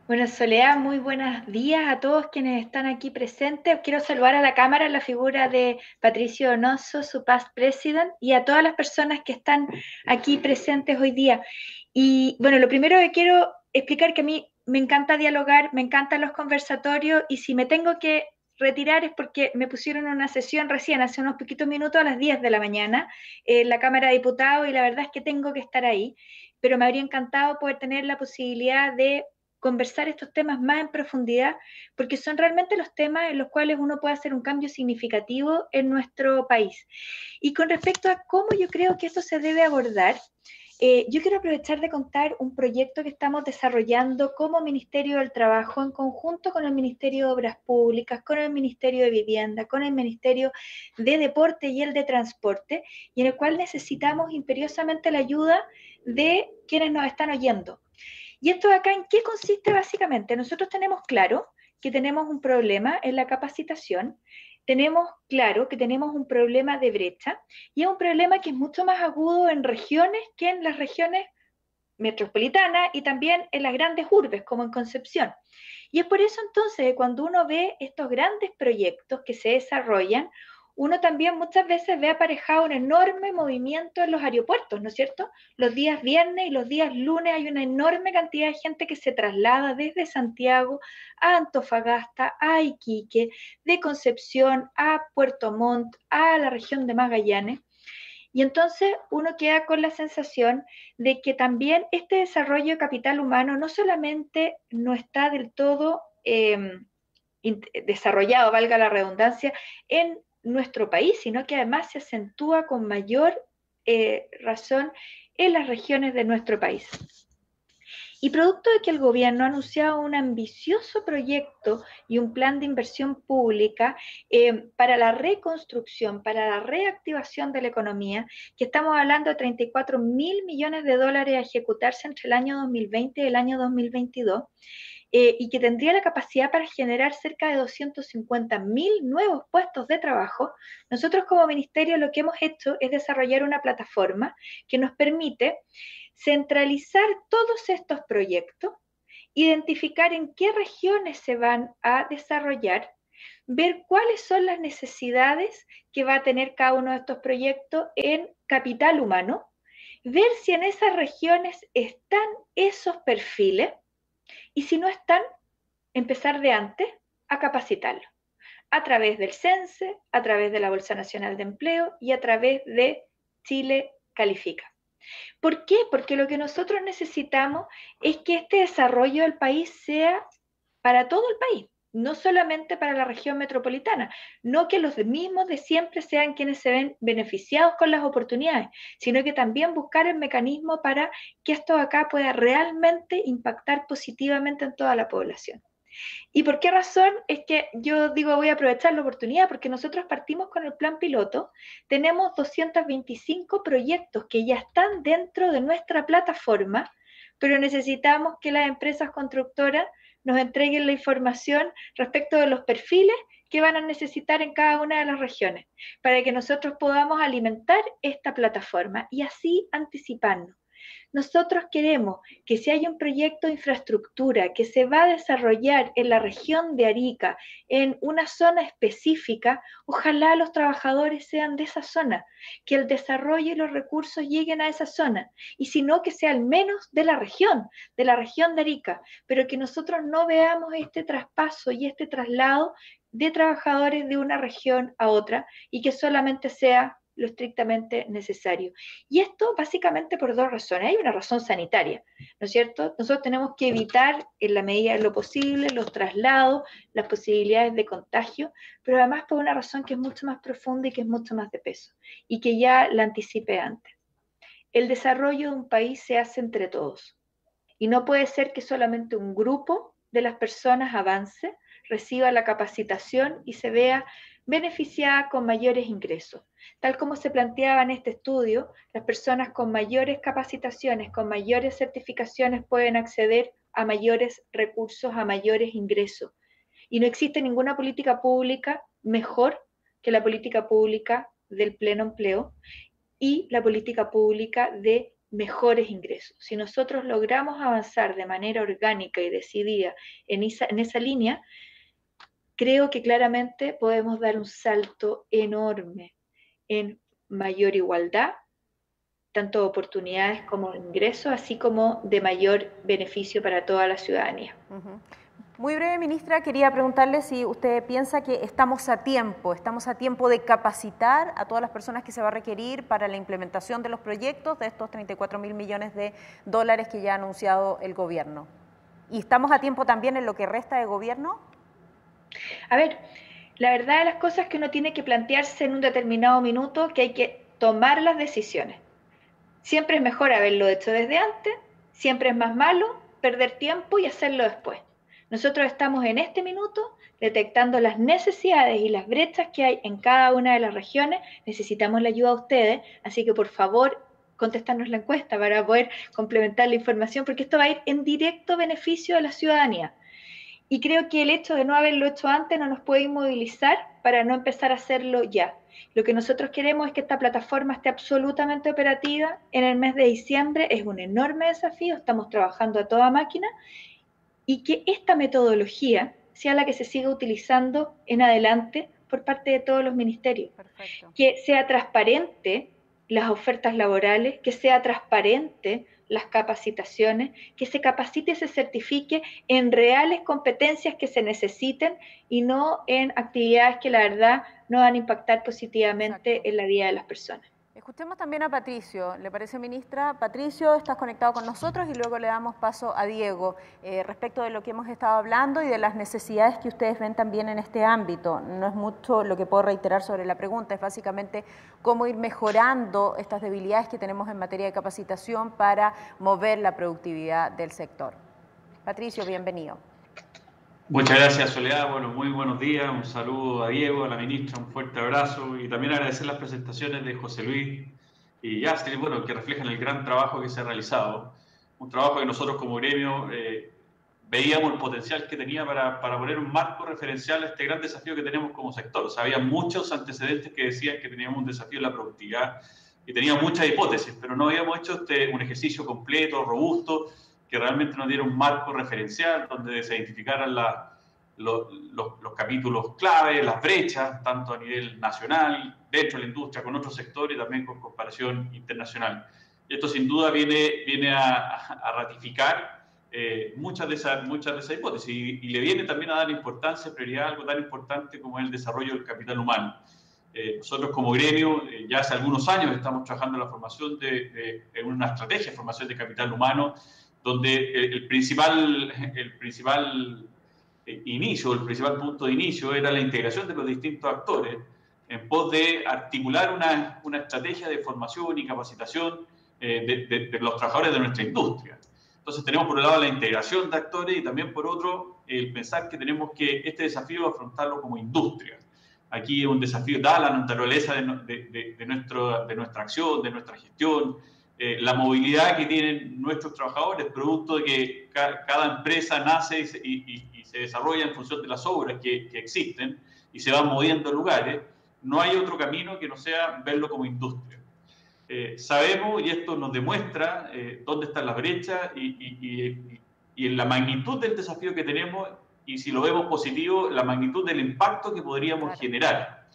Bueno, Soledad, muy buenos días a todos quienes están aquí presentes. Quiero saludar a la Cámara en la figura de Patricio Donoso, su Past President, y a todas las personas que están aquí presentes hoy día. Y bueno, lo primero que quiero explicar que a mí me encanta dialogar, me encantan los conversatorios, y si me tengo que retirar es porque me pusieron una sesión recién, hace unos poquitos minutos, a las 10 de la mañana, en la Cámara de Diputados, y la verdad es que tengo que estar ahí, pero me habría encantado poder tener la posibilidad de conversar estos temas más en profundidad, porque son realmente los temas en los cuales uno puede hacer un cambio significativo en nuestro país. Y con respecto a cómo yo creo que esto se debe abordar, yo quiero aprovechar de contar un proyecto que estamos desarrollando como Ministerio del Trabajo en conjunto con el Ministerio de Obras Públicas, con el Ministerio de Vivienda, con el Ministerio de Deporte y el de Transporte, y en el cual necesitamos imperiosamente la ayuda de quienes nos están oyendo. Y esto de acá, ¿en qué consiste básicamente? Nosotros tenemos claro que tenemos un problema en la capacitación, tenemos claro que tenemos un problema de brecha, y es un problema que es mucho más agudo en regiones que en las regiones metropolitanas y también en las grandes urbes, como en Concepción. Y es por eso entonces que cuando uno ve estos grandes proyectos que se desarrollan, uno también muchas veces ve aparejado un enorme movimiento en los aeropuertos, ¿no es cierto? Los días viernes y los días lunes hay una enorme cantidad de gente que se traslada desde Santiago a Antofagasta, a Iquique, de Concepción a Puerto Montt, a la región de Magallanes. Y entonces uno queda con la sensación de que también este desarrollo de capital humano no solamente no está del todo desarrollado, valga la redundancia, en nuestro país, sino que además se acentúa con mayor razón en las regiones de nuestro país. Y producto de que el gobierno ha anunciado un ambicioso proyecto y un plan de inversión pública para la reconstrucción, para la reactivación de la economía, que estamos hablando de 34.000 millones de dólares a ejecutarse entre el año 2020 y el año 2022, y que tendría la capacidad para generar cerca de 250.000 nuevos puestos de trabajo, nosotros como ministerio lo que hemos hecho es desarrollar una plataforma que nos permite centralizar todos estos proyectos, identificar en qué regiones se van a desarrollar, ver cuáles son las necesidades que va a tener cada uno de estos proyectos en capital humano, ver si en esas regiones están esos perfiles, y si no están, empezar de antes a capacitarlo, a través del CENSE, a través de la Bolsa Nacional de Empleo y a través de Chile Califica. ¿Por qué? Porque lo que nosotros necesitamos es que este desarrollo del país sea para todo el país, no solamente para la región metropolitana, no que los mismos de siempre sean quienes se ven beneficiados con las oportunidades, sino que también buscar el mecanismo para que esto acá pueda realmente impactar positivamente en toda la población. ¿Y por qué razón? Es que yo digo, voy a aprovechar la oportunidad, porque nosotros partimos con el plan piloto, tenemos 225 proyectos que ya están dentro de nuestra plataforma, pero necesitamos que las empresas constructoras nos entreguen la información respecto de los perfiles que van a necesitar en cada una de las regiones, para que nosotros podamos alimentar esta plataforma y así anticiparnos. Nosotros queremos que si hay un proyecto de infraestructura que se va a desarrollar en la región de Arica, en una zona específica, ojalá los trabajadores sean de esa zona, que el desarrollo y los recursos lleguen a esa zona, y si no, que sea al menos de la región de Arica, pero que nosotros no veamos este traspaso y este traslado de trabajadores de una región a otra y que solamente sea lo estrictamente necesario. Y esto básicamente por dos razones. Hay una razón sanitaria, ¿no es cierto? Nosotros tenemos que evitar en la medida de lo posible los traslados, las posibilidades de contagio, pero además por una razón que es mucho más profunda y que es mucho más de peso, y que ya la anticipé antes. El desarrollo de un país se hace entre todos, y no puede ser que solamente un grupo de las personas avance, reciba la capacitación y se vea beneficiada con mayores ingresos. Tal como se planteaba en este estudio, las personas con mayores capacitaciones, con mayores certificaciones pueden acceder a mayores recursos, a mayores ingresos. Y no existe ninguna política pública mejor que la política pública del pleno empleo y la política pública de mejores ingresos. Si nosotros logramos avanzar de manera orgánica y decidida en esa línea, creo que claramente podemos dar un salto enorme en mayor igualdad, tanto de oportunidades como ingresos, así como de mayor beneficio para toda la ciudadanía. Muy breve, ministra, quería preguntarle si usted piensa que estamos a tiempo de capacitar a todas las personas que se va a requerir para la implementación de los proyectos de estos 34.000 millones de dólares que ya ha anunciado el gobierno. ¿Y estamos a tiempo también en lo que resta de gobierno? A ver, la verdad de las cosas es que uno tiene que plantearse en un determinado minuto que hay que tomar las decisiones. Siempre es mejor haberlo hecho desde antes, siempre es más malo perder tiempo y hacerlo después. Nosotros estamos en este minuto detectando las necesidades y las brechas que hay en cada una de las regiones. Necesitamos la ayuda de ustedes, así que por favor contestarnos la encuesta para poder complementar la información, porque esto va a ir en directo beneficio de la ciudadanía. Y creo que el hecho de no haberlo hecho antes no nos puede inmovilizar para no empezar a hacerlo ya. Lo que nosotros queremos es que esta plataforma esté absolutamente operativa en el mes de diciembre. Es un enorme desafío, estamos trabajando a toda máquina, y que esta metodología sea la que se siga utilizando en adelante por parte de todos los ministerios. Perfecto. Que sea transparente las ofertas laborales, que sea transparente las capacitaciones, que se capacite y se certifique en reales competencias que se necesiten y no en actividades que la verdad no van a impactar positivamente Exacto. En la vida de las personas. Escuchemos también a Patricio, ¿le parece, ministra? Patricio, estás conectado con nosotros y luego le damos paso a Diego respecto de lo que hemos estado hablando y de las necesidades que ustedes ven también en este ámbito. No es mucho lo que puedo reiterar sobre la pregunta, es básicamente cómo ir mejorando estas debilidades que tenemos en materia de capacitación para mover la productividad del sector. Patricio, bienvenido. Muchas gracias, Soledad. Bueno, muy buenos días. Un saludo a Diego, a la ministra, un fuerte abrazo y también agradecer las presentaciones de José Luis y Astrid, bueno, que reflejan el gran trabajo que se ha realizado. Un trabajo que nosotros como gremio veíamos el potencial que tenía para poner un marco referencial a este gran desafío que tenemos como sector. O sea, había muchos antecedentes que decían que teníamos un desafío en la productividad y teníamos muchas hipótesis, pero no habíamos hecho un ejercicio completo, robusto, que realmente nos diera un marco referencial donde se identificaran los capítulos clave, las brechas, tanto a nivel nacional, dentro de la industria, con otros sectores y también con comparación internacional. Y esto sin duda viene a ratificar muchas de esas hipótesis y le viene también a dar importancia, prioridad a algo tan importante como el desarrollo del capital humano. Nosotros como gremio ya hace algunos años estamos trabajando en la formación en una estrategia de formación de capital humano, donde el principal inicio, el principal punto de inicio era la integración de los distintos actores en pos de articular una estrategia de formación y capacitación de los trabajadores de nuestra industria. Entonces tenemos por un lado la integración de actores y también por otro el pensar que tenemos que este desafío afrontarlo como industria. Aquí es un desafío, dada la naturaleza de nuestra acción, de nuestra gestión, la movilidad que tienen nuestros trabajadores, producto de que cada empresa nace y se desarrolla en función de las obras que existen y se van moviendo lugares, no hay otro camino que no sea verlo como industria. Sabemos, y esto nos demuestra dónde están las brechas y en la magnitud del desafío que tenemos, y si lo vemos positivo, la magnitud del impacto que podríamos generar.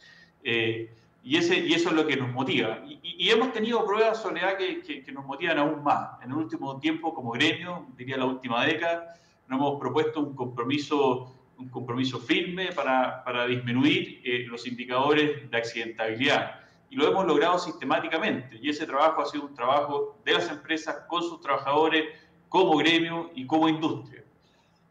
Y eso es lo que nos motiva. Y hemos tenido pruebas, Soledad, que nos motivan aún más. En el último tiempo, como gremio, diría la última década, nos hemos propuesto un compromiso firme para disminuir los indicadores de accidentabilidad. Y lo hemos logrado sistemáticamente. Y ese trabajo ha sido un trabajo de las empresas con sus trabajadores, como gremio y como industria.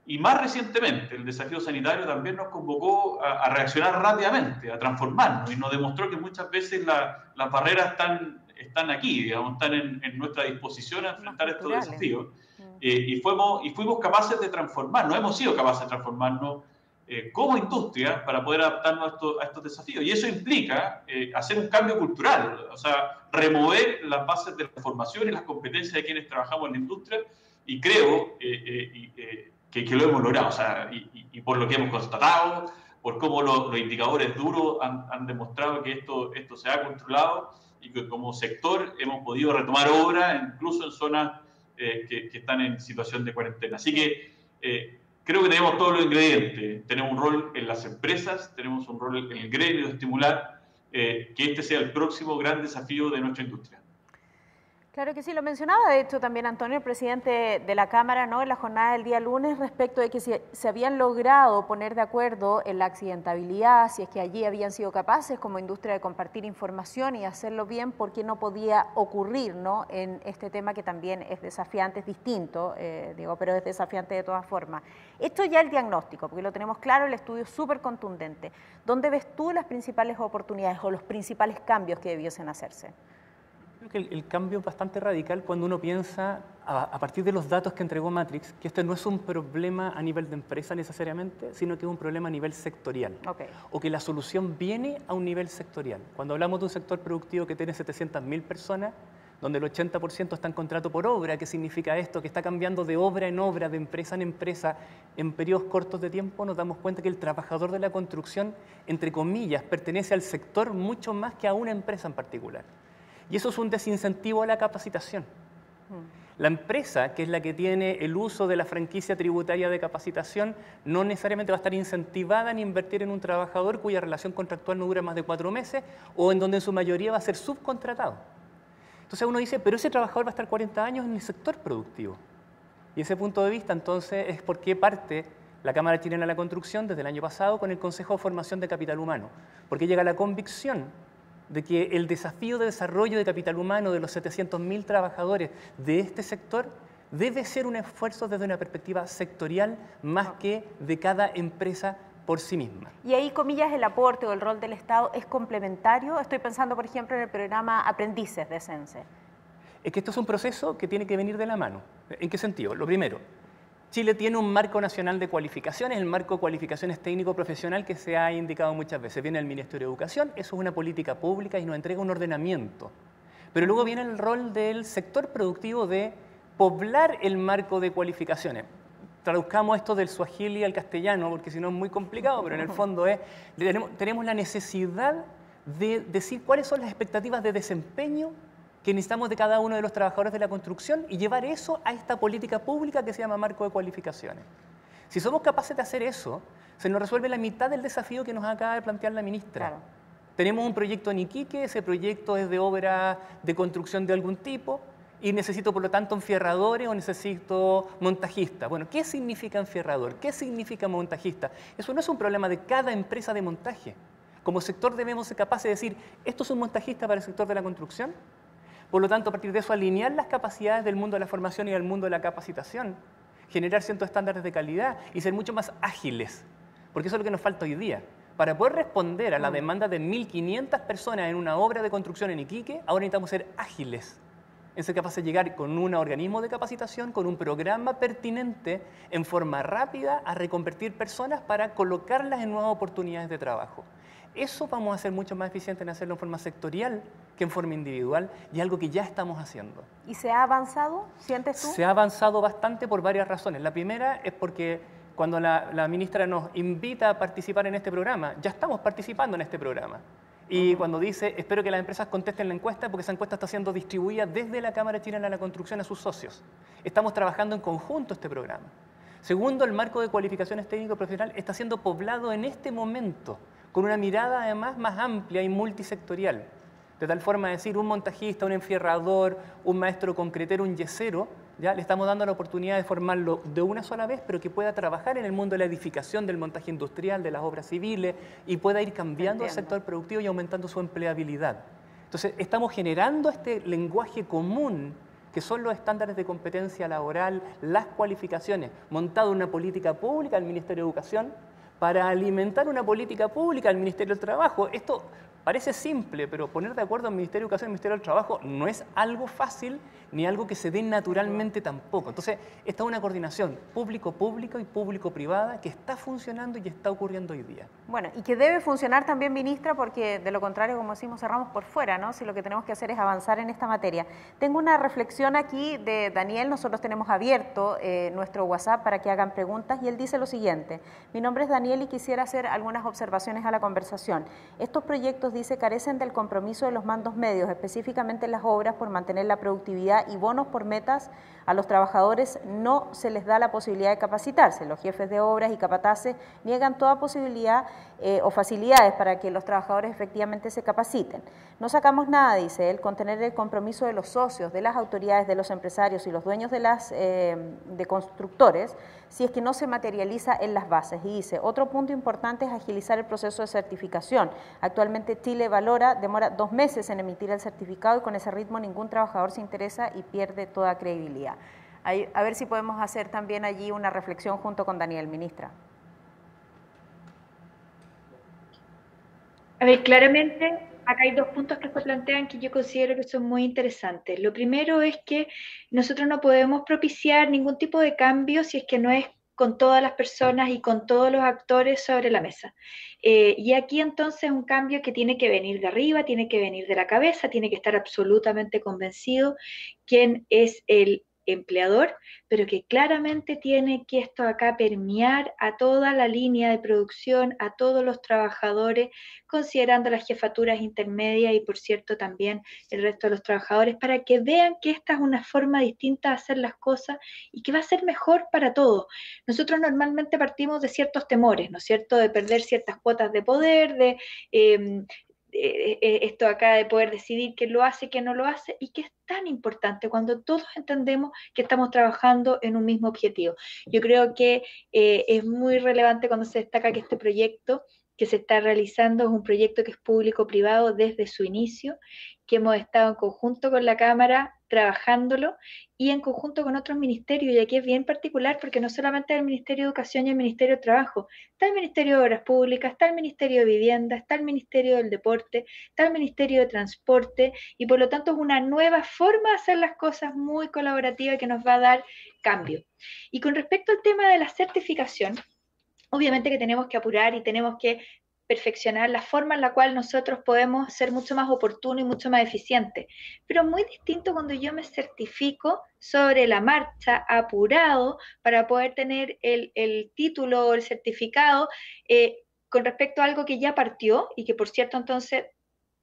Y más recientemente, el desafío sanitario también nos convocó a reaccionar rápidamente, a transformarnos, y nos demostró que muchas veces las barreras están aquí, digamos, están en nuestra disposición a enfrentar estos desafíos. Y fuimos capaces de transformarnos, hemos sido capaces de transformarnos como industria para poder adaptarnos a estos desafíos. Y eso implica hacer un cambio cultural, o sea, remover las bases de la formación y las competencias de quienes trabajamos en la industria, y creo que lo hemos logrado, o sea, y por lo que hemos constatado, por cómo los indicadores duros han demostrado que esto se ha controlado y que como sector hemos podido retomar obras, incluso en zonas que están en situación de cuarentena. Así que creo que tenemos todos los ingredientes. Tenemos un rol en las empresas, tenemos un rol en el gremio de estimular que este sea el próximo gran desafío de nuestra industria. Claro que sí, lo mencionaba de hecho también Antonio, el presidente de la Cámara, ¿no?, en la jornada del día lunes, respecto de que si se habían logrado poner de acuerdo en la accidentabilidad, si es que allí habían sido capaces como industria de compartir información y hacerlo bien, porque no podía ocurrir, ¿no?, en este tema que también es desafiante, es distinto, pero es desafiante de todas formas. Esto ya el diagnóstico, porque lo tenemos claro, el estudio es súper contundente. ¿Dónde ves tú las principales oportunidades o los principales cambios que debiesen hacerse? Creo que el cambio es bastante radical cuando uno piensa, a partir de los datos que entregó Matrix, que este no es un problema a nivel de empresa necesariamente, sino que es un problema a nivel sectorial. O que la solución viene a un nivel sectorial. Cuando hablamos de un sector productivo que tiene 700.000 personas, donde el 80% está en contrato por obra, ¿qué significa esto? Que está cambiando de obra en obra, de empresa en empresa, en periodos cortos de tiempo, nos damos cuenta que el trabajador de la construcción, entre comillas, pertenece al sector mucho más que a una empresa en particular. Y eso es un desincentivo a la capacitación. La empresa, que es la que tiene el uso de la franquicia tributaria de capacitación, no necesariamente va a estar incentivada ni invertir en un trabajador cuya relación contractual no dura más de 4 meses o en donde en su mayoría va a ser subcontratado. Entonces uno dice, pero ese trabajador va a estar 40 años en el sector productivo. Y ese punto de vista, entonces, es por qué parte la Cámara Chilena de la Construcción desde el año pasado con el Consejo de Formación de Capital Humano. Porque llega la convicción de que el desafío de desarrollo de capital humano de los 700.000 trabajadores de este sector debe ser un esfuerzo desde una perspectiva sectorial más que de cada empresa por sí misma. Y ahí, comillas, el aporte o el rol del Estado es complementario. Estoy pensando, por ejemplo, en el programa Aprendices de CENSE. Es que esto es un proceso que tiene que venir de la mano. ¿En qué sentido? Lo primero, Chile tiene un marco nacional de cualificaciones, el marco de cualificaciones técnico-profesional que se ha indicado muchas veces. Viene el Ministerio de Educación, eso es una política pública y nos entrega un ordenamiento. Pero luego viene el rol del sector productivo de poblar el marco de cualificaciones. Traduzcamos esto del suajili al castellano, porque si no es muy complicado, pero en el fondo tenemos la necesidad de decir cuáles son las expectativas de desempeño que necesitamos de cada uno de los trabajadores de la construcción y llevar eso a esta política pública que se llama marco de cualificaciones. Si somos capaces de hacer eso, se nos resuelve la mitad del desafío que nos acaba de plantear la ministra. Claro. Tenemos un proyecto en Iquique, ese proyecto es de obra de construcción de algún tipo, y necesito por lo tanto enfierradores o necesito montajistas. Bueno, ¿qué significa enfierrador? ¿Qué significa montajista? Eso no es un problema de cada empresa de montaje. Como sector debemos ser capaces de decir, ¿esto es un montajista para el sector de la construcción? Por lo tanto, a partir de eso, alinear las capacidades del mundo de la formación y del mundo de la capacitación, generar ciertos estándares de calidad y ser mucho más ágiles, porque eso es lo que nos falta hoy día. Para poder responder a la demanda de 1.500 personas en una obra de construcción en Iquique, ahora necesitamos ser ágiles, en ser capaces de llegar con un organismo de capacitación, con un programa pertinente, en forma rápida, a reconvertir personas para colocarlas en nuevas oportunidades de trabajo. Eso vamos a ser mucho más eficientes en hacerlo en forma sectorial que en forma individual, y algo que ya estamos haciendo. ¿Y se ha avanzado, sientes tú? Se ha avanzado bastante por varias razones. La primera es porque cuando la ministra nos invita a participar en este programa, ya estamos participando en este programa. Y cuando dice, espero que las empresas contesten la encuesta, porque esa encuesta está siendo distribuida desde la Cámara Chilena de la Construcción a sus socios. Estamos trabajando en conjunto este programa. Segundo, el marco de cualificaciones técnico-profesional está siendo poblado en este momento, con una mirada además más amplia y multisectorial. De tal forma de decir, un montajista, un enfierrador, un maestro concretero, un yesero, ya le estamos dando la oportunidad de formarlo de una sola vez, pero que pueda trabajar en el mundo de la edificación, del montaje industrial, de las obras civiles, y pueda ir cambiando el sector productivo y aumentando su empleabilidad. Entonces, estamos generando este lenguaje común, que son los estándares de competencia laboral, las cualificaciones, montado una política pública del Ministerio de Educación, para alimentar una política pública del Ministerio del Trabajo. Esto parece simple, pero poner de acuerdo al Ministerio de Educación y al Ministerio del Trabajo no es algo fácil, ni algo que se dé naturalmente tampoco. Entonces, esta es una coordinación público-público y público-privada que está funcionando y está ocurriendo hoy día. Bueno, y que debe funcionar también, ministra, porque de lo contrario, como decimos, cerramos por fuera, ¿no? Si lo que tenemos que hacer es avanzar en esta materia. Tengo una reflexión aquí de Daniel. Nosotros tenemos abierto nuestro WhatsApp para que hagan preguntas, y él dice lo siguiente: mi nombre es Daniel y quisiera hacer algunas observaciones a la conversación. Estos proyectos, dice, carecen del compromiso de los mandos medios, específicamente en las obras, por mantener la productividad y bonos por metas. A los trabajadores no se les da la posibilidad de capacitarse. Los jefes de obras y capataces niegan toda posibilidad o facilidades para que los trabajadores efectivamente se capaciten. No sacamos nada, dice él, con tener el compromiso de los socios, de las autoridades, de los empresarios y los dueños de constructores, si es que no se materializa en las bases. Y dice, otro punto importante es agilizar el proceso de certificación. Actualmente Chile demora 2 meses en emitir el certificado, y con ese ritmo ningún trabajador se interesa y pierde toda credibilidad. A ver si podemos hacer también allí una reflexión junto con Daniel, ministra. A ver, claramente acá hay 2 puntos que se plantean que yo considero que son muy interesantes. Lo primero es que nosotros no podemos propiciar ningún tipo de cambio si es que no es con todas las personas y con todos los actores sobre la mesa. Y aquí entonces un cambio que tiene que venir de arriba, tiene que venir de la cabeza, tiene que estar absolutamente convencido quién es el empleador, pero que claramente tiene que esto acá permear a toda la línea de producción, a todos los trabajadores, considerando las jefaturas intermedias y, por cierto, también el resto de los trabajadores, para que vean que esta es una forma distinta de hacer las cosas y que va a ser mejor para todos. Nosotros normalmente partimos de ciertos temores, ¿no es cierto?, de perder ciertas cuotas de poder, de esto acá de poder decidir quién lo hace, quién no lo hace, y que es tan importante cuando todos entendemos que estamos trabajando en un mismo objetivo. Yo creo que es muy relevante cuando se destaca que este proyecto que se está realizando es un proyecto que es público-privado desde su inicio, que hemos estado en conjunto con la Cámara trabajándolo y en conjunto con otros ministerios, y aquí es bien particular porque no solamente el Ministerio de Educación y el Ministerio de Trabajo, está el Ministerio de Obras Públicas, está el Ministerio de Vivienda, está el Ministerio del Deporte, está el Ministerio de Transporte, y por lo tanto es una nueva forma de hacer las cosas muy colaborativa que nos va a dar cambio. Y con respecto al tema de la certificación, obviamente que tenemos que apurar y tenemos que perfeccionar la forma en la cual nosotros podemos ser mucho más oportunos y mucho más eficientes. Pero muy distinto cuando yo me certifico sobre la marcha, apurado, para poder tener el título o el certificado con respecto a algo que ya partió y que, por cierto, entonces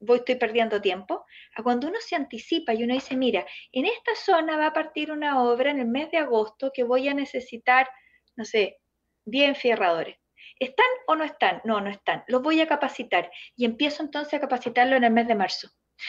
estoy perdiendo tiempo, a cuando uno se anticipa y uno dice, mira, en esta zona va a partir una obra en el mes de agosto que voy a necesitar, no sé, 10 enfierradores. ¿Están o no están? No, no están. Los voy a capacitar y empiezo entonces a capacitarlo en el mes de marzo.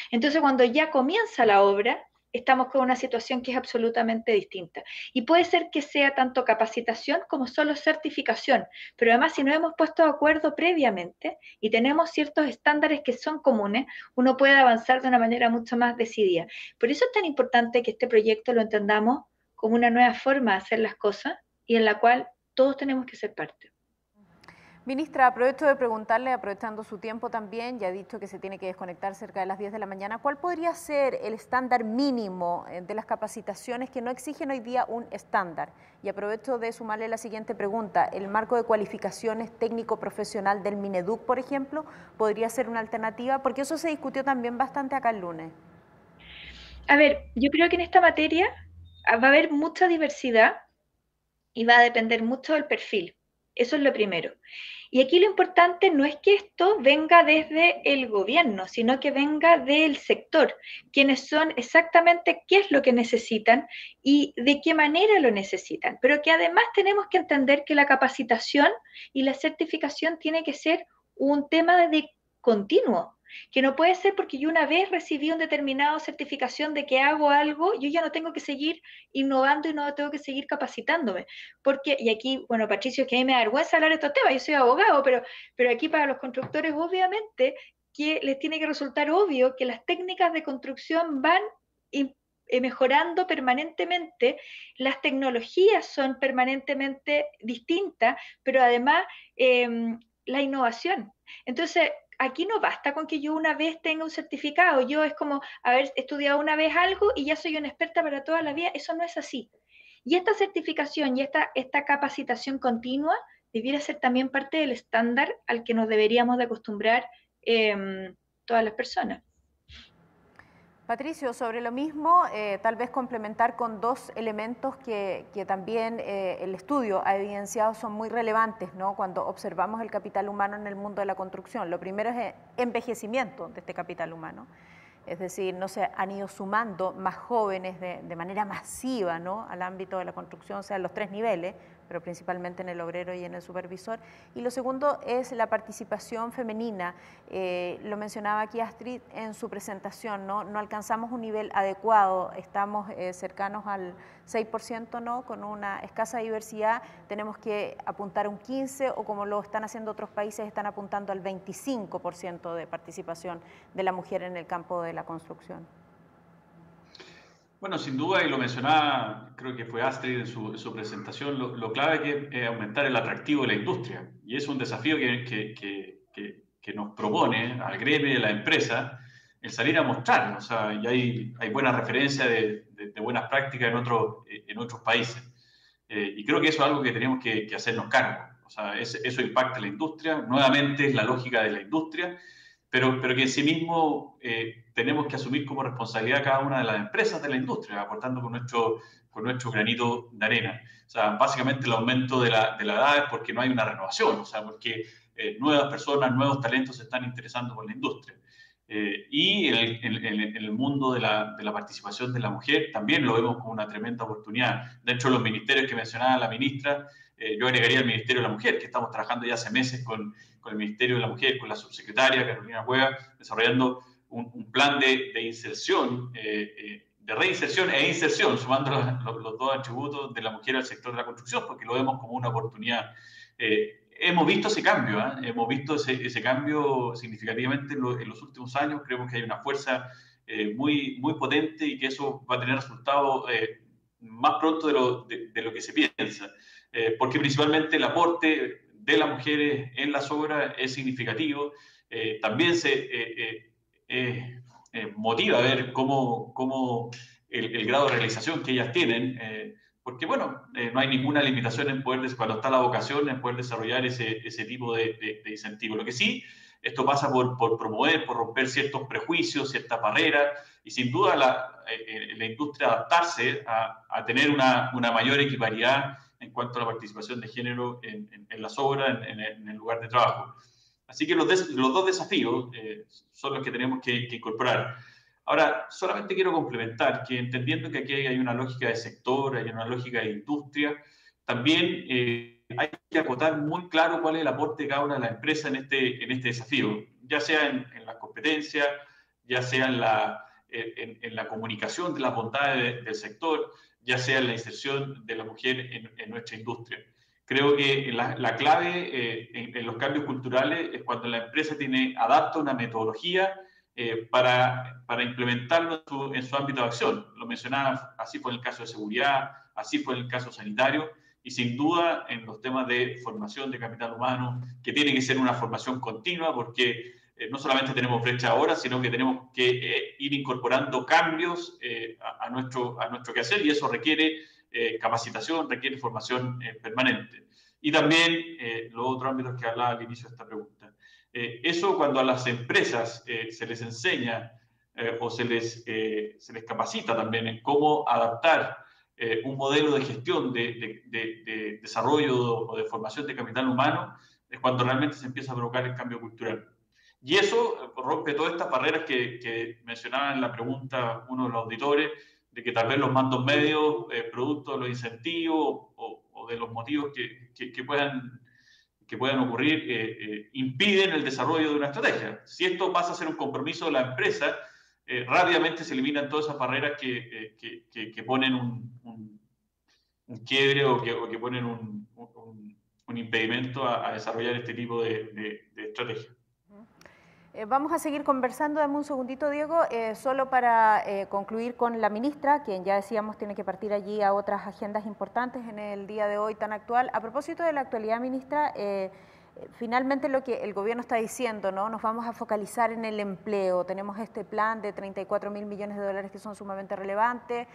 Entonces, cuando ya comienza la obra, estamos con una situación que es absolutamente distinta. Y puede ser que sea tanto capacitación como solo certificación, pero además si no hemos puesto de acuerdo previamente y tenemos ciertos estándares que son comunes, uno puede avanzar de una manera mucho más decidida. Por eso es tan importante que este proyecto lo entendamos como una nueva forma de hacer las cosas y en la cual todos tenemos que ser parte. Ministra, aprovecho de preguntarle, aprovechando su tiempo también, ya ha dicho que se tiene que desconectar cerca de las 10 de la mañana, ¿cuál podría ser el estándar mínimo de las capacitaciones que no exigen hoy día un estándar? Y aprovecho de sumarle la siguiente pregunta, ¿el marco de cualificaciones técnico-profesional del Mineduc, por ejemplo, podría ser una alternativa? Porque eso se discutió también bastante acá el lunes. A ver, yo creo que en esta materia va a haber mucha diversidad y va a depender mucho del perfil. Eso es lo primero. Y aquí lo importante no es que esto venga desde el gobierno, sino que venga del sector, quienes son exactamente qué es lo que necesitan y de qué manera lo necesitan. Pero que además tenemos que entender que la capacitación y la certificación tiene que ser un tema de continuo. Que no puede ser porque yo una vez recibí una determinada certificación de que hago algo, yo ya no tengo que seguir innovando y no tengo que seguir capacitándome. Porque, y aquí, bueno, Patricio, es que a mí me da vergüenza hablar de estos temas, yo soy abogado, pero aquí para los constructores, obviamente, que les tiene que resultar obvio que las técnicas de construcción van mejorando permanentemente, las tecnologías son permanentemente distintas, pero además la innovación. Entonces, aquí no basta con que yo una vez tenga un certificado, yo es como haber estudiado una vez algo y ya soy una experta para toda la vida, eso no es así. Y esta certificación y esta capacitación continua debiera ser también parte del estándar al que nos deberíamos de acostumbrar todas las personas. Patricio, sobre lo mismo, tal vez complementar con dos elementos que también el estudio ha evidenciado son muy relevantes, ¿no? Cuando observamos el capital humano en el mundo de la construcción. Lo primero es envejecimiento de este capital humano. Es decir, no se han ido sumando más jóvenes de manera masiva, ¿no?, al ámbito de la construcción, o sea, en los tres niveles, pero principalmente en el obrero y en el supervisor. Y lo segundo es la participación femenina. Lo mencionaba aquí Astrid en su presentación, ¿no? No alcanzamos un nivel adecuado, estamos cercanos al 6%, ¿no?, con una escasa diversidad, tenemos que apuntar a un 15% o como lo están haciendo otros países, están apuntando al 25% de participación de la mujer en el campo de la construcción. Bueno, sin duda, y lo mencionaba, creo que fue Astrid en su presentación, lo clave que es aumentar el atractivo de la industria. Y es un desafío que nos propone al gremio y a la empresa el salir a mostrar. O sea, y hay buena referencia de buenas prácticas en otros países. Y creo que eso es algo que tenemos que hacernos cargo. O sea, eso impacta en la industria. Nuevamente es la lógica de la industria, pero que en sí mismo tenemos que asumir como responsabilidad cada una de las empresas de la industria, aportando con nuestro granito de arena. O sea, básicamente el aumento de la edad es porque no hay una renovación, o sea, porque nuevas personas, nuevos talentos se están interesando por la industria. Y en el mundo de la participación de la mujer también lo vemos como una tremenda oportunidad. Dentro de los ministerios que mencionaba la ministra, yo agregaría el Ministerio de la Mujer, que estamos trabajando ya hace meses con el Ministerio de la Mujer, con la subsecretaria Carolina Cueva, desarrollando un plan de inserción, de reinserción e inserción, sumando los dos atributos de la mujer al sector de la construcción, porque lo vemos como una oportunidad. Hemos visto ese cambio, hemos visto ese cambio significativamente en los últimos años. Creemos que hay una fuerza muy, muy potente y que eso va a tener resultados más pronto de lo que se piensa, porque principalmente el aporte de las mujeres en las obras es significativo. También se motiva a ver cómo el grado de realización que ellas tienen, porque bueno, no hay ninguna limitación en cuando está la vocación, en poder desarrollar ese tipo de incentivo. Lo que sí, esto pasa por promover, por romper ciertos prejuicios, ciertas barreras, y sin duda la industria adaptarse a tener una mayor equiparidad en cuanto a la participación de género en las obras, en el lugar de trabajo. Así que los dos desafíos son los que tenemos que incorporar. Ahora, solamente quiero complementar que entendiendo que aquí hay una lógica de sector, hay una lógica de industria, también hay que acotar muy claro cuál es el aporte de cada una de las empresas en este desafío, ya sea en las competencias, ya sea en la comunicación de las bondades del sector, ya sea en la inserción de la mujer en nuestra industria. Creo que la clave en los cambios culturales es cuando la empresa adapta una metodología para implementarlo en su ámbito de acción. Lo mencionaba, así fue en el caso de seguridad, así fue en el caso sanitario, y sin duda en los temas de formación de capital humano, que tiene que ser una formación continua, porque no solamente tenemos brecha ahora, sino que tenemos que ir incorporando cambios a nuestro quehacer, y eso requiere capacitación, requiere formación permanente. Y también los otros ámbitos que hablaba al inicio de esta pregunta. Eso cuando a las empresas se les enseña o se les capacita también en cómo adaptar un modelo de gestión de desarrollo o de formación de capital humano, es cuando realmente se empieza a provocar el cambio cultural. Y eso rompe todas estas barreras que mencionaba en la pregunta uno de los auditores, de que tal vez los mandos medios, producto de los incentivos o de los motivos que puedan ocurrir, impiden el desarrollo de una estrategia. Si esto pasa a ser un compromiso de la empresa, rápidamente se eliminan todas esas barreras que ponen un quiebre o que ponen un impedimento a desarrollar este tipo de estrategia. Vamos a seguir conversando. Dame un segundito, Diego, solo para concluir con la ministra, quien ya decíamos tiene que partir allí a otras agendas importantes en el día de hoy tan actual. A propósito de la actualidad, ministra, finalmente lo que el gobierno está diciendo, ¿no? Nos vamos a focalizar en el empleo. Tenemos este plan de 34.000 millones de dólares que son sumamente relevantes.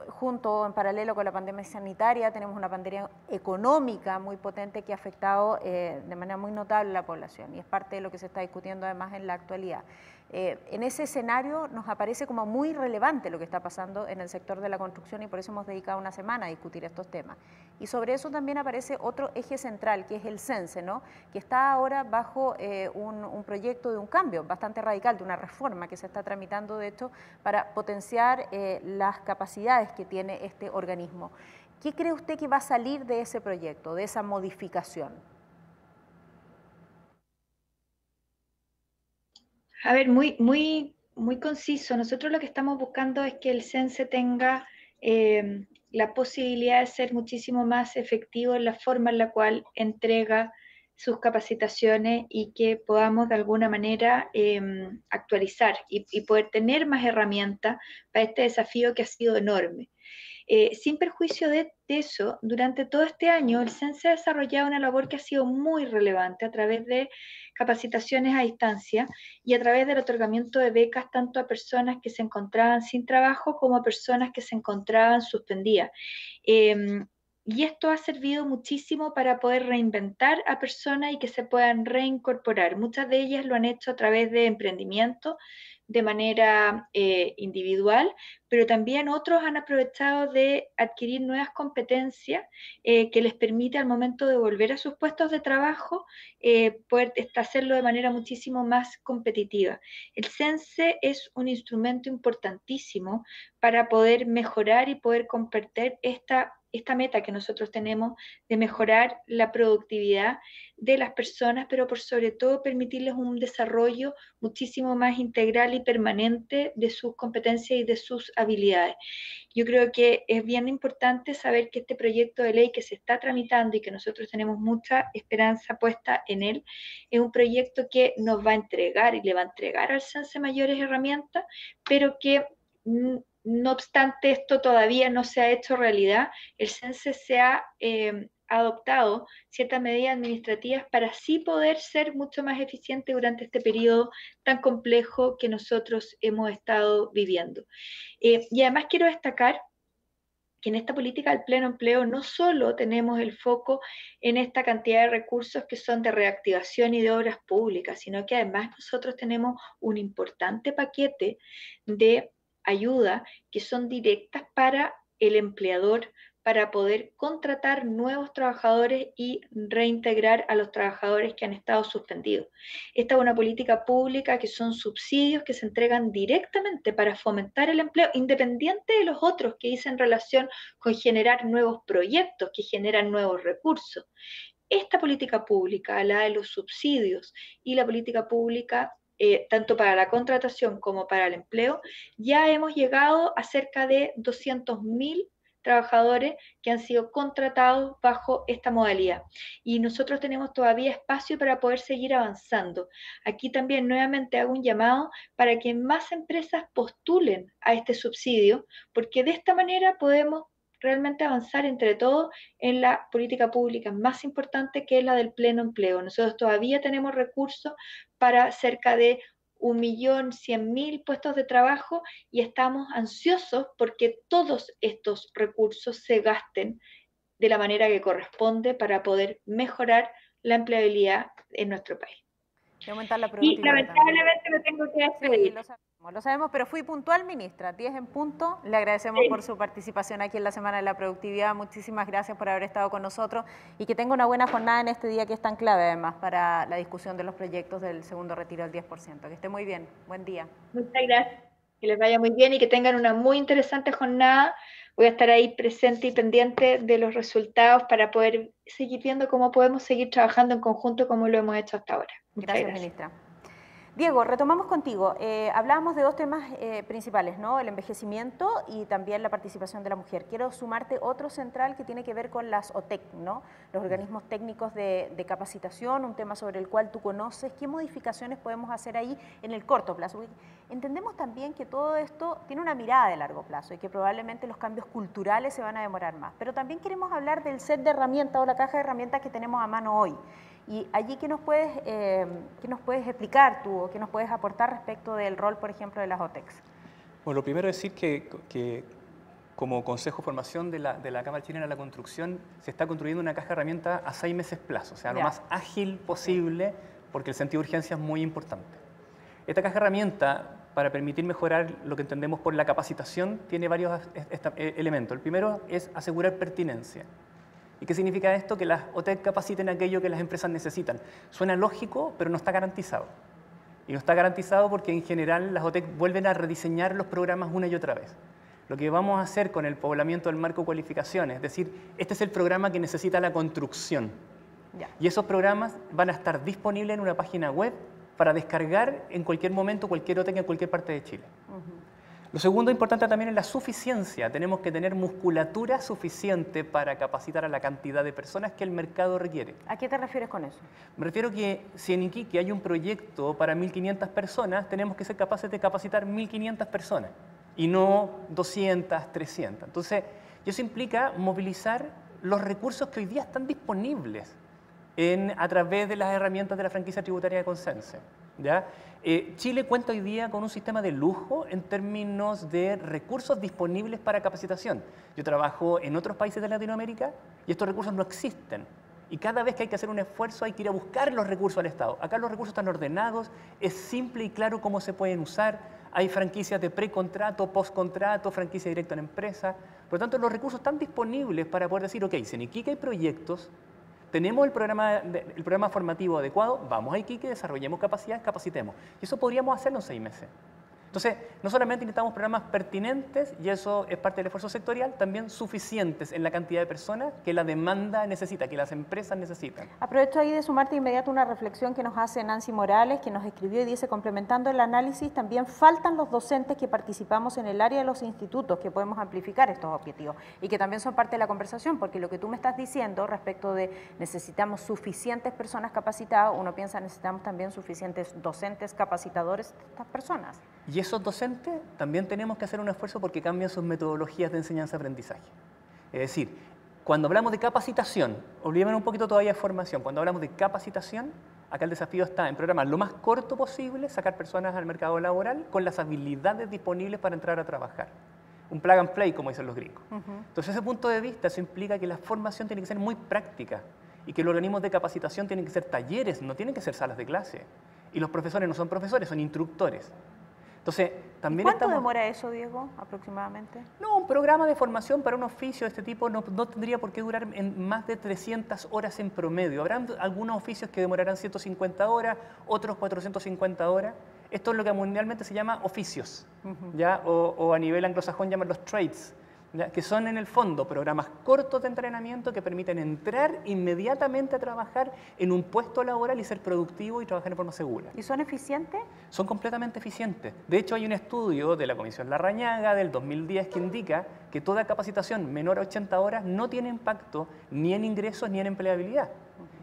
Junto, en paralelo con la pandemia sanitaria, tenemos una pandemia económica muy potente que ha afectado de manera muy notable a la población, y es parte de lo que se está discutiendo además en la actualidad. En ese escenario nos aparece como muy relevante lo que está pasando en el sector de la construcción, y por eso hemos dedicado una semana a discutir estos temas. Y sobre eso también aparece otro eje central, que es el CENSE, ¿no? Que está ahora bajo un proyecto de un cambio bastante radical, de una reforma que se está tramitando, de hecho, para potenciar las capacidades que tiene este organismo. ¿Qué cree usted que va a salir de ese proyecto, de esa modificación? A ver, muy conciso. Nosotros lo que estamos buscando es que el CENSE tenga la posibilidad de ser muchísimo más efectivo en la forma en la cual entrega sus capacitaciones, y que podamos de alguna manera actualizar y poder tener más herramientas para este desafío que ha sido enorme. Sin perjuicio de eso, durante todo este año el CENSE ha desarrollado una labor que ha sido muy relevante a través de capacitaciones a distancia y a través del otorgamiento de becas tanto a personas que se encontraban sin trabajo como a personas que se encontraban suspendidas. Y esto ha servido muchísimo para poder reinventar a personas y que se puedan reincorporar. Muchas de ellas lo han hecho a través de emprendimiento, de manera individual, pero también otros han aprovechado de adquirir nuevas competencias que les permite al momento de volver a sus puestos de trabajo poder hacerlo de manera muchísimo más competitiva. El CENSE es un instrumento importantísimo para poder mejorar y poder convertir esta meta que nosotros tenemos de mejorar la productividad de las personas, pero por sobre todo permitirles un desarrollo muchísimo más integral y permanente de sus competencias y de sus habilidades. Yo creo que es bien importante saber que este proyecto de ley que se está tramitando y que nosotros tenemos mucha esperanza puesta en él, es un proyecto que nos va a entregar y le va a entregar al CENSE mayores herramientas, pero que no obstante esto todavía no se ha hecho realidad. El CENSE se ha adoptado ciertas medidas administrativas para así poder ser mucho más eficiente durante este periodo tan complejo que nosotros hemos estado viviendo. Y además quiero destacar que en esta política del pleno empleo no solo tenemos el foco en esta cantidad de recursos que son de reactivación y de obras públicas, sino que además nosotros tenemos un importante paquete de ayuda que son directas para el empleador, para poder contratar nuevos trabajadores y reintegrar a los trabajadores que han estado suspendidos. Esta es una política pública que son subsidios que se entregan directamente para fomentar el empleo, independiente de los otros que dicen relación con generar nuevos proyectos, que generan nuevos recursos. Esta política pública, la de los subsidios y la política pública tanto para la contratación como para el empleo, ya hemos llegado a cerca de 200.000 trabajadores que han sido contratados bajo esta modalidad. Y nosotros tenemos todavía espacio para poder seguir avanzando. Aquí también nuevamente hago un llamado para que más empresas postulen a este subsidio, porque de esta manera podemos realmente avanzar entre todos en la política pública más importante, que es la del pleno empleo. Nosotros todavía tenemos recursos para cerca de 1.100.000 puestos de trabajo y estamos ansiosos porque todos estos recursos se gasten de la manera que corresponde para poder mejorar la empleabilidad en nuestro país. Y aumentar la productividad. Y lamentablemente me tengo que despedir. Sí, lo sabemos, pero fui puntual, ministra, 10 en punto. Le agradecemos por su participación aquí en la Semana de la Productividad. Muchísimas gracias por haber estado con nosotros y que tenga una buena jornada en este día que es tan clave, además, para la discusión de los proyectos del segundo retiro del 10%. Que esté muy bien. Buen día. Muchas gracias. Que les vaya muy bien y que tengan una muy interesante jornada. Voy a estar ahí presente y pendiente de los resultados para poder seguir viendo cómo podemos seguir trabajando en conjunto como lo hemos hecho hasta ahora. Gracias, ministra. Diego, retomamos contigo. Hablábamos de dos temas principales, ¿no? El envejecimiento y también la participación de la mujer. Quiero sumarte otro central que tiene que ver con las OTEC, ¿no? Los organismos técnicos de capacitación, un tema sobre el cual tú conoces. ¿Qué modificaciones podemos hacer ahí en el corto plazo? Porque entendemos también que todo esto tiene una mirada de largo plazo y que probablemente los cambios culturales se van a demorar más. Pero también queremos hablar del set de herramientas o la caja de herramientas que tenemos a mano hoy. Y allí, ¿qué nos puedes explicar tú o qué nos puedes aportar respecto del rol, por ejemplo, de las OTECs? Bueno, lo primero es decir que como Consejo de Formación de la Cámara Chilena de la Construcción se está construyendo una caja de herramientas a 6 meses plazo, o sea, lo más ágil posible, porque el sentido de urgencia es muy importante. Esta caja de herramientas, para permitir mejorar lo que entendemos por la capacitación, tiene varios elementos. El primero es asegurar pertinencia. ¿Y qué significa esto? Que las OTEC capaciten aquello que las empresas necesitan. Suena lógico, pero no está garantizado. Y no está garantizado porque en general las OTEC vuelven a rediseñar los programas una y otra vez. Lo que vamos a hacer con el poblamiento del marco de cualificaciones, es decir, este es el programa que necesita la construcción. Y esos programas van a estar disponibles en una página web para descargar en cualquier momento cualquier OTEC en cualquier parte de Chile. Lo segundo importante también es la suficiencia. Tenemos que tener musculatura suficiente para capacitar a la cantidad de personas que el mercado requiere. ¿A qué te refieres con eso? Me refiero que si en Iquique hay un proyecto para 1.500 personas, tenemos que ser capaces de capacitar 1.500 personas y no 200, 300. Entonces, eso implica movilizar los recursos que hoy día están disponibles a través de las herramientas de la franquicia tributaria de Consense. ¿Ya? Chile cuenta hoy día con un sistema de lujo en términos de recursos disponibles para capacitación. Yo trabajo en otros países de Latinoamérica y estos recursos no existen. Y cada vez que hay que hacer un esfuerzo hay que ir a buscar los recursos al Estado. Acá los recursos están ordenados, es simple y claro cómo se pueden usar. Hay franquicias de precontrato, postcontrato, franquicia directa en empresa. Por lo tanto, los recursos están disponibles para poder decir, ok, si en Iquique hay proyectos, tenemos el programa formativo adecuado, vamos a Iquique, desarrollemos capacidades, capacitemos. Y eso podríamos hacerlo en 6 meses. Entonces, no solamente necesitamos programas pertinentes, y eso es parte del esfuerzo sectorial, también suficientes en la cantidad de personas que la demanda necesita, que las empresas necesitan. Aprovecho ahí de sumarte de inmediato una reflexión que nos hace Nancy Morales, que nos escribió y dice, complementando el análisis, también faltan los docentes que participamos en el área de los institutos, que podemos amplificar estos objetivos y que también son parte de la conversación, porque lo que tú me estás diciendo respecto de necesitamos suficientes personas capacitadas, uno piensa necesitamos también suficientes docentes capacitadores de estas personas. Y esos docentes también tenemos que hacer un esfuerzo porque cambian sus metodologías de enseñanza-aprendizaje. Es decir, cuando hablamos de capacitación, olvidémonos un poquito todavía de formación, cuando hablamos de capacitación, acá el desafío está en programar lo más corto posible, sacar personas al mercado laboral con las habilidades disponibles para entrar a trabajar. Un plug and play, como dicen los gringos. Entonces, desde ese punto de vista, eso implica que la formación tiene que ser muy práctica y que los organismos de capacitación tienen que ser talleres, no tienen que ser salas de clase. Y los profesores no son profesores, son instructores. Entonces, también ¿cuánto demora eso, Diego, aproximadamente? No, un programa de formación para un oficio de este tipo no tendría por qué durar más de 300 horas en promedio. Habrán algunos oficios que demorarán 150 horas, otros 450 horas. Esto es lo que mundialmente se llama oficios, ¿ya? O a nivel anglosajón llaman los trades, ¿ya? Que son en el fondo programas cortos de entrenamiento que permiten entrar inmediatamente a trabajar en un puesto laboral y ser productivo y trabajar de forma segura. ¿Y son eficientes? Son completamente eficientes. De hecho, hay un estudio de la Comisión Larrañaga del 2010 que indica que toda capacitación menor a 80 horas no tiene impacto ni en ingresos ni en empleabilidad.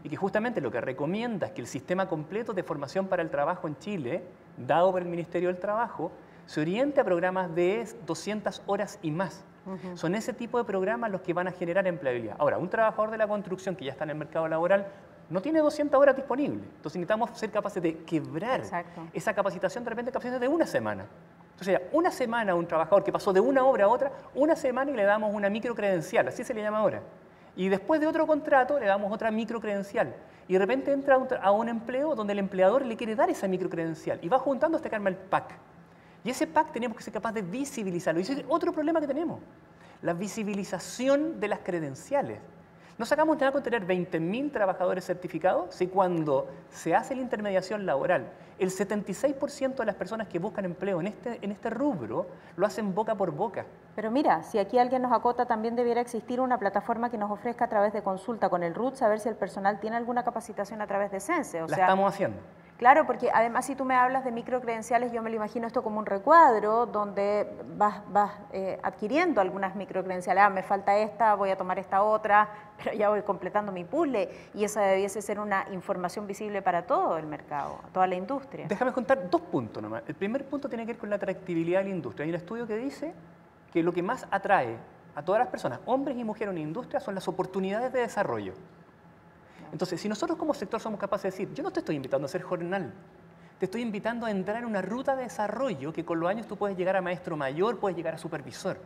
Y que justamente lo que recomienda es que el sistema completo de formación para el trabajo en Chile, dado por el Ministerio del Trabajo, se oriente a programas de 200 horas y más. Son ese tipo de programas los que van a generar empleabilidad. Ahora, un trabajador de la construcción que ya está en el mercado laboral no tiene 200 horas disponibles. Entonces necesitamos ser capaces de quebrar esa capacitación, de repente capacitación de una semana. Entonces, una semana a un trabajador que pasó de una obra a otra, una semana y le damos una microcredencial, así se le llama ahora. Y después de otro contrato le damos otra microcredencial. Y de repente entra a un empleo donde el empleador le quiere dar esa microcredencial. Y va juntando hasta que arma el pack. Y ese pack tenemos que ser capaces de visibilizarlo. Y ese es otro problema que tenemos, la visibilización de las credenciales. No sacamos nada con tener 20.000 trabajadores certificados si cuando se hace la intermediación laboral, el 76% de las personas que buscan empleo en este rubro lo hacen boca por boca. Pero mira, si aquí alguien nos acota, también debiera existir una plataforma que nos ofrezca a través de consulta con el RUT, saber si el personal tiene alguna capacitación a través de Sense. La estamos haciendo. Claro, porque además si tú me hablas de microcredenciales, yo me lo imagino esto como un recuadro donde vas adquiriendo algunas microcredenciales. Ah, me falta esta, voy a tomar esta otra, pero ya voy completando mi puzzle. Y esa debiese ser una información visible para todo el mercado, toda la industria. Déjame contar 2 puntos nomás. El primer punto tiene que ver con la atractividad de la industria. Hay un estudio que dice que lo que más atrae a todas las personas, hombres y mujeres en la industria, son las oportunidades de desarrollo. Entonces, si nosotros como sector somos capaces de decir, yo no te estoy invitando a ser jornal, te estoy invitando a entrar en una ruta de desarrollo que con los años tú puedes llegar a maestro mayor, puedes llegar a supervisor.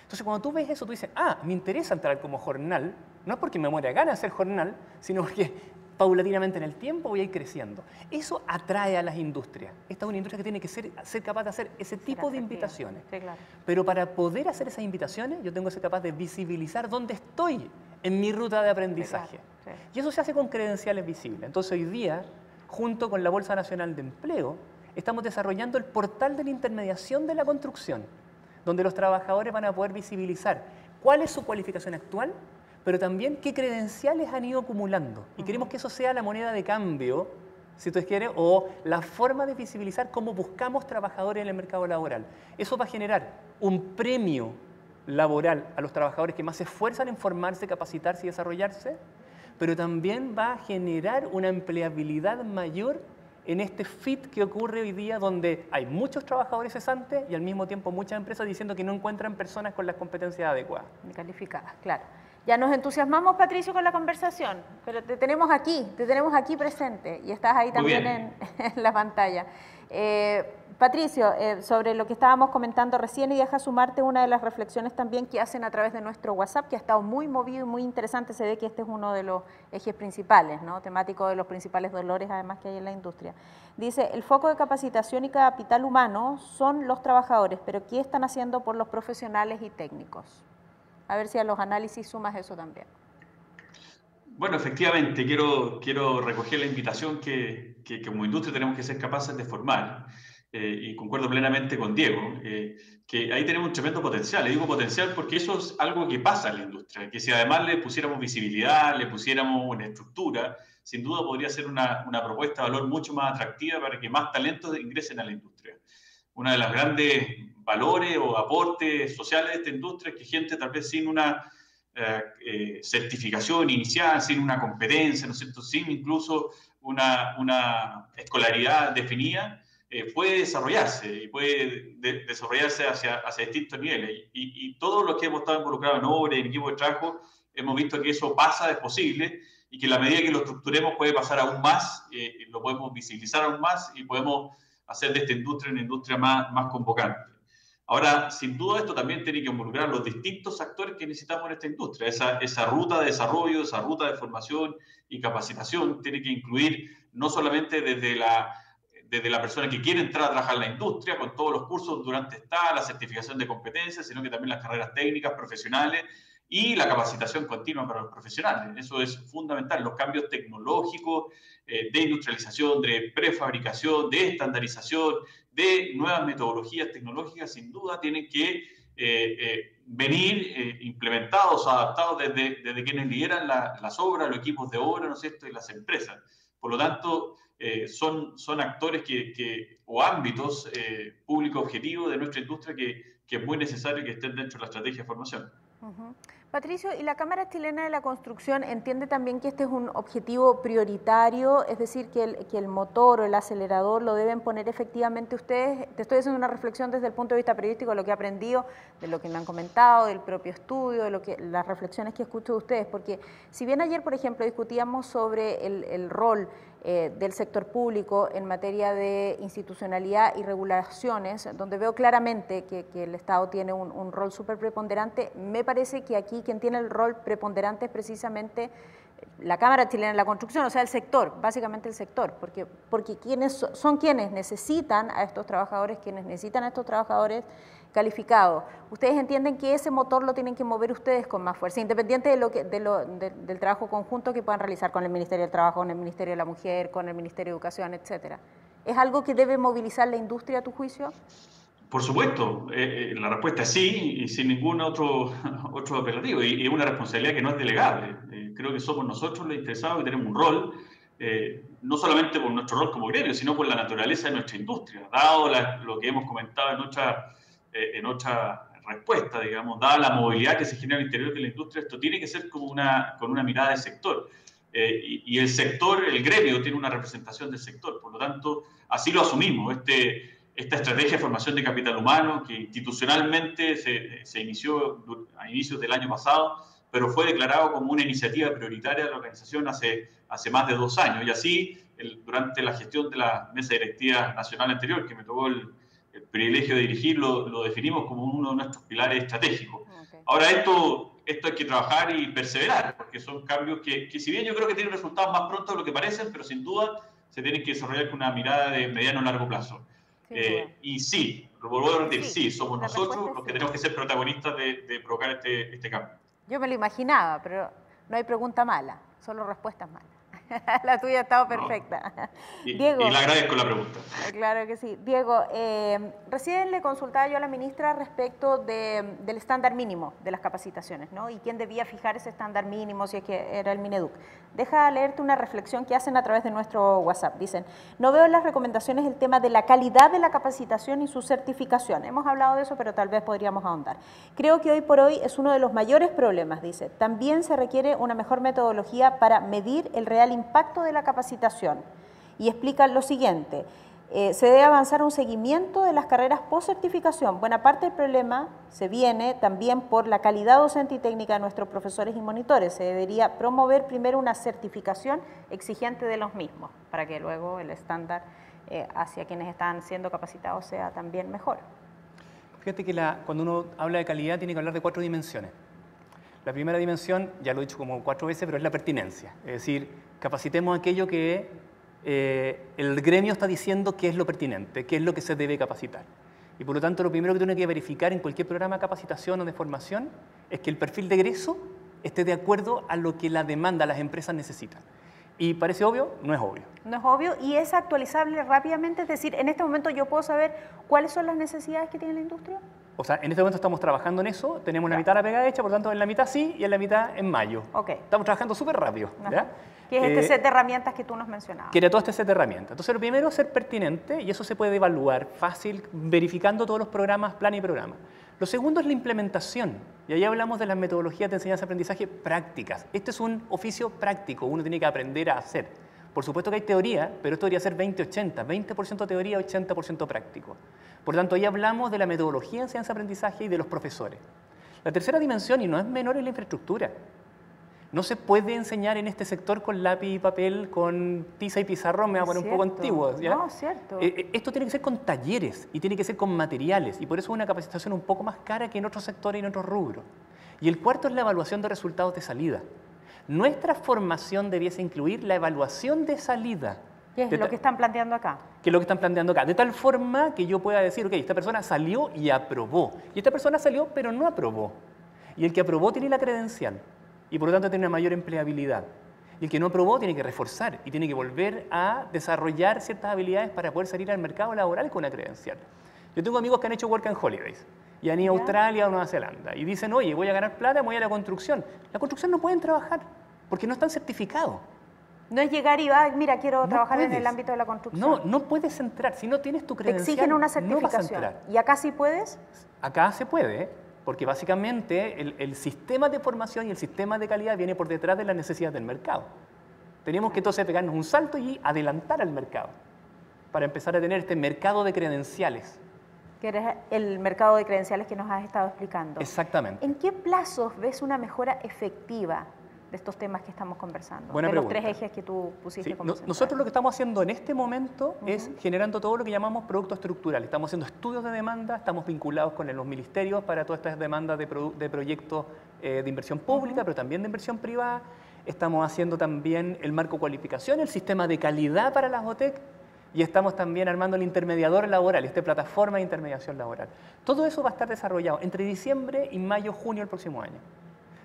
Entonces, cuando tú ves eso, tú dices, me interesa entrar como jornal, no es porque me muera ganas de ser jornal, sino porque paulatinamente en el tiempo voy a ir creciendo. Eso atrae a las industrias. Esta es una industria que tiene que ser capaz de hacer ese tipo de invitaciones. Sí, claro. Pero para poder hacer esas invitaciones, yo tengo que ser capaz de visibilizar dónde estoy en mi ruta de aprendizaje. Sí. Y eso se hace con credenciales visibles. Entonces hoy día, junto con la Bolsa Nacional de Empleo, estamos desarrollando el portal de la intermediación de la construcción, donde los trabajadores van a poder visibilizar cuál es su cualificación actual, pero también qué credenciales han ido acumulando. Y queremos que eso sea la moneda de cambio, si ustedes quieren, o la forma de visibilizar cómo buscamos trabajadores en el mercado laboral. Eso va a generar un premio laboral a los trabajadores que más se esfuerzan en formarse, capacitarse y desarrollarse, pero también va a generar una empleabilidad mayor en este fit que ocurre hoy día, donde hay muchos trabajadores cesantes y al mismo tiempo muchas empresas diciendo que no encuentran personas con las competencias adecuadas. Calificadas, claro. Ya nos entusiasmamos, Patricio, con la conversación, pero te tenemos aquí presente y estás ahí también en la pantalla. Patricio, sobre lo que estábamos comentando recién, y deja sumarte una de las reflexiones también que hacen a través de nuestro WhatsApp, que ha estado muy movido y muy interesante. Se ve que este es uno de los ejes principales, ¿no? Temático de los principales dolores además que hay en la industria. Dice, el foco de capacitación y capital humano son los trabajadores, pero ¿qué están haciendo por los profesionales y técnicos? A ver si a los análisis sumas eso también. Bueno, efectivamente, quiero recoger la invitación que como industria tenemos que ser capaces de formar. Y concuerdo plenamente con Diego, que ahí tenemos un tremendo potencial. Le digo potencial porque eso es algo que pasa en la industria, que si además le pusiéramos visibilidad, le pusiéramos una estructura, sin duda podría ser una propuesta de valor mucho más atractiva para que más talentos ingresen a la industria. Una de las grandes valores o aportes sociales de esta industria es que gente tal vez sin una certificación inicial, sin una competencia, ¿no es cierto?, sin incluso una escolaridad definida, puede desarrollarse y puede desarrollarse hacia distintos niveles. Y todos los que hemos estado involucrados en obra y en equipo de trabajo hemos visto que eso pasa, es posible, y que en la medida que lo estructuremos puede pasar aún más, lo podemos visibilizar aún más y podemos hacer de esta industria una industria más convocante. Ahora, sin duda esto también tiene que involucrar a los distintos actores que necesitamos en esta industria. Esa ruta de desarrollo, esa ruta de formación y capacitación tiene que incluir no solamente desde la persona que quiere entrar a trabajar en la industria, con todos los cursos durante la certificación de competencias, sino que también las carreras técnicas, profesionales y la capacitación continua para los profesionales. Eso es fundamental. Los cambios tecnológicos, de industrialización, de prefabricación, de estandarización, de nuevas metodologías tecnológicas, sin duda tienen que venir implementados, adaptados desde quienes lideran las obras, los equipos de obra, ¿no es cierto?, y las empresas. Por lo tanto, son actores o ámbitos públicos objetivos de nuestra industria que es muy necesario que estén dentro de la estrategia de formación. Patricio, ¿y la Cámara Chilena de la Construcción entiende también que este es un objetivo prioritario? Es decir, que el motor o el acelerador lo deben poner efectivamente ustedes. Te estoy haciendo una reflexión desde el punto de vista periodístico, de lo que he aprendido, de lo que me han comentado, del propio estudio, de las reflexiones que escucho de ustedes. Porque si bien ayer, por ejemplo, discutíamos sobre el rol del sector público en materia de institucionalidad y regulaciones, donde veo claramente que el Estado tiene un rol súper preponderante, me parece que aquí quien tiene el rol preponderante es precisamente la Cámara Chilena de la Construcción, o sea, el sector, básicamente el sector, porque son quienes necesitan a estos trabajadores, calificados. Ustedes entienden que ese motor lo tienen que mover ustedes con más fuerza, independiente del trabajo conjunto que puedan realizar con el Ministerio del Trabajo, con el Ministerio de la Mujer, con el Ministerio de Educación, etcétera. ¿Es algo que debe movilizar la industria, a tu juicio? Por supuesto, la respuesta es sí, y sin ningún otro apelativo, y es una responsabilidad que no es delegable. Creo que somos nosotros los interesados y tenemos un rol, no solamente por nuestro rol como gremio, sino por la naturaleza de nuestra industria, dado lo que hemos comentado en otra respuesta, digamos, dada la movilidad que se genera al interior de la industria, esto tiene que ser con una mirada de sector. Y el sector, el gremio, tiene una representación del sector, por lo tanto, así lo asumimos. Esta estrategia de formación de capital humano, que institucionalmente se inició a inicios del año pasado, pero fue declarado como una iniciativa prioritaria de la organización hace más de 2 años. Y así, durante la gestión de la mesa directiva nacional anterior, que me tocó el privilegio de dirigir, lo definimos como uno de nuestros pilares estratégicos. Okay. Ahora, esto hay que trabajar y perseverar, porque son cambios que si bien yo creo que tienen resultados más pronto de lo que parecen, pero sin duda se tienen que desarrollar con una mirada de mediano o largo plazo. Y sí, lo vuelvo a repetir, sí, somos nosotros los que tenemos que ser protagonistas de provocar este cambio. Yo me lo imaginaba, pero no hay pregunta mala, solo respuestas malas. La tuya ha estado perfecta. No. Diego, y le agradezco la pregunta. Claro que sí. Diego, recién le consultaba yo a la ministra respecto del estándar mínimo de las capacitaciones, ¿no? Y quién debía fijar ese estándar mínimo, si es que era el Mineduc. Deja leerte una reflexión que hacen a través de nuestro WhatsApp. Dicen, no veo en las recomendaciones el tema de la calidad de la capacitación y su certificación. Hemos hablado de eso, pero tal vez podríamos ahondar. Creo que hoy por hoy es uno de los mayores problemas, dice. También se requiere una mejor metodología para medir el real impacto de la capacitación. Y explica lo siguiente, se debe avanzar un seguimiento de las carreras post-certificación. Buena parte del problema se viene también por la calidad docente y técnica de nuestros profesores y monitores. Se debería promover primero una certificación exigente de los mismos, para que luego el estándar hacia quienes están siendo capacitados sea también mejor. Fíjate que cuando uno habla de calidad tiene que hablar de 4 dimensiones. La primera dimensión, ya lo he dicho como 4 veces, pero es la pertinencia. Es decir, capacitemos aquello que el gremio está diciendo que es lo pertinente, que es lo que se debe capacitar. Y por lo tanto, lo primero que tiene que verificar en cualquier programa de capacitación o de formación es que el perfil de egreso esté de acuerdo a lo que la demanda, las empresas necesitan. ¿Y parece obvio? No es obvio. No es obvio y es actualizable rápidamente, es decir, en este momento yo puedo saber cuáles son las necesidades que tiene la industria. O sea, en este momento estamos trabajando en eso, tenemos la mitad de la pega hecha, por lo tanto en la mitad sí y en la mitad en mayo. Okay. Estamos trabajando súper rápido. ¿Ya? ¿Qué es este set de herramientas que tú nos mencionabas? Que era todo este set de herramientas. Entonces lo primero es ser pertinente y eso se puede evaluar fácil verificando todos los programas, plan y programa. Lo segundo es la implementación. Y ahí hablamos de las metodologías de enseñanza-aprendizaje prácticas. Este es un oficio práctico, uno tiene que aprender a hacer. Por supuesto que hay teoría, pero esto debería ser 20-80, 20% teoría, 80% práctico. Por lo tanto, ahí hablamos de la metodología de enseñanza-aprendizaje y de los profesores. La tercera dimensión, y no es menor, es la infraestructura. No se puede enseñar en este sector con lápiz y papel, con tiza y pizarrón, me voy a poner un poco antiguo. ¿Ya? No, cierto. Esto tiene que ser con talleres y tiene que ser con materiales, y por eso es una capacitación un poco más cara que en otros sectores y en otros rubros. Y el cuarto es la evaluación de resultados de salida. Nuestra formación debiese incluir la evaluación de salida. ¿Qué es lo que están planteando acá? ¿Qué es lo que están planteando acá? De tal forma que yo pueda decir, ok, esta persona salió y aprobó, y esta persona salió pero no aprobó. Y el que aprobó tiene la credencial, y por lo tanto tiene una mayor empleabilidad. Y el que no aprobó tiene que reforzar y tiene que volver a desarrollar ciertas habilidades para poder salir al mercado laboral con una credencial. Yo tengo amigos que han hecho Work and Holidays. y han ido a Australia o Nueva Zelanda. Y dicen, oye, voy a ganar plata, voy a la construcción. La construcción no pueden trabajar porque no están certificados. No es llegar y mira, quiero trabajar en el ámbito de la construcción. No puedes entrar. Si no tienes tu credencial, te exigen una certificación. No vas a entrar. ¿Y acá sí puedes? Acá se puede, porque básicamente el sistema de formación y el sistema de calidad viene por detrás de las necesidades del mercado. Tenemos que entonces pegarnos un salto y adelantar al mercado para empezar a tener este mercado de credenciales. Que es el mercado de credenciales que nos has estado explicando. Exactamente. ¿En qué plazos ves una mejora efectiva de estos temas que estamos conversando? Buena pregunta. Los 3 ejes que tú pusiste como central. Nosotros lo que estamos haciendo en este momento es generando todo lo que llamamos producto estructural. Estamos haciendo estudios de demanda, estamos vinculados con los ministerios para todas estas demandas de proyectos de inversión pública, pero también de inversión privada. Estamos haciendo también el marco cualificación, el sistema de calidad para las OTEC, y estamos también armando el intermediador laboral, esta plataforma de intermediación laboral. Todo eso va a estar desarrollado entre diciembre y mayo, junio del próximo año.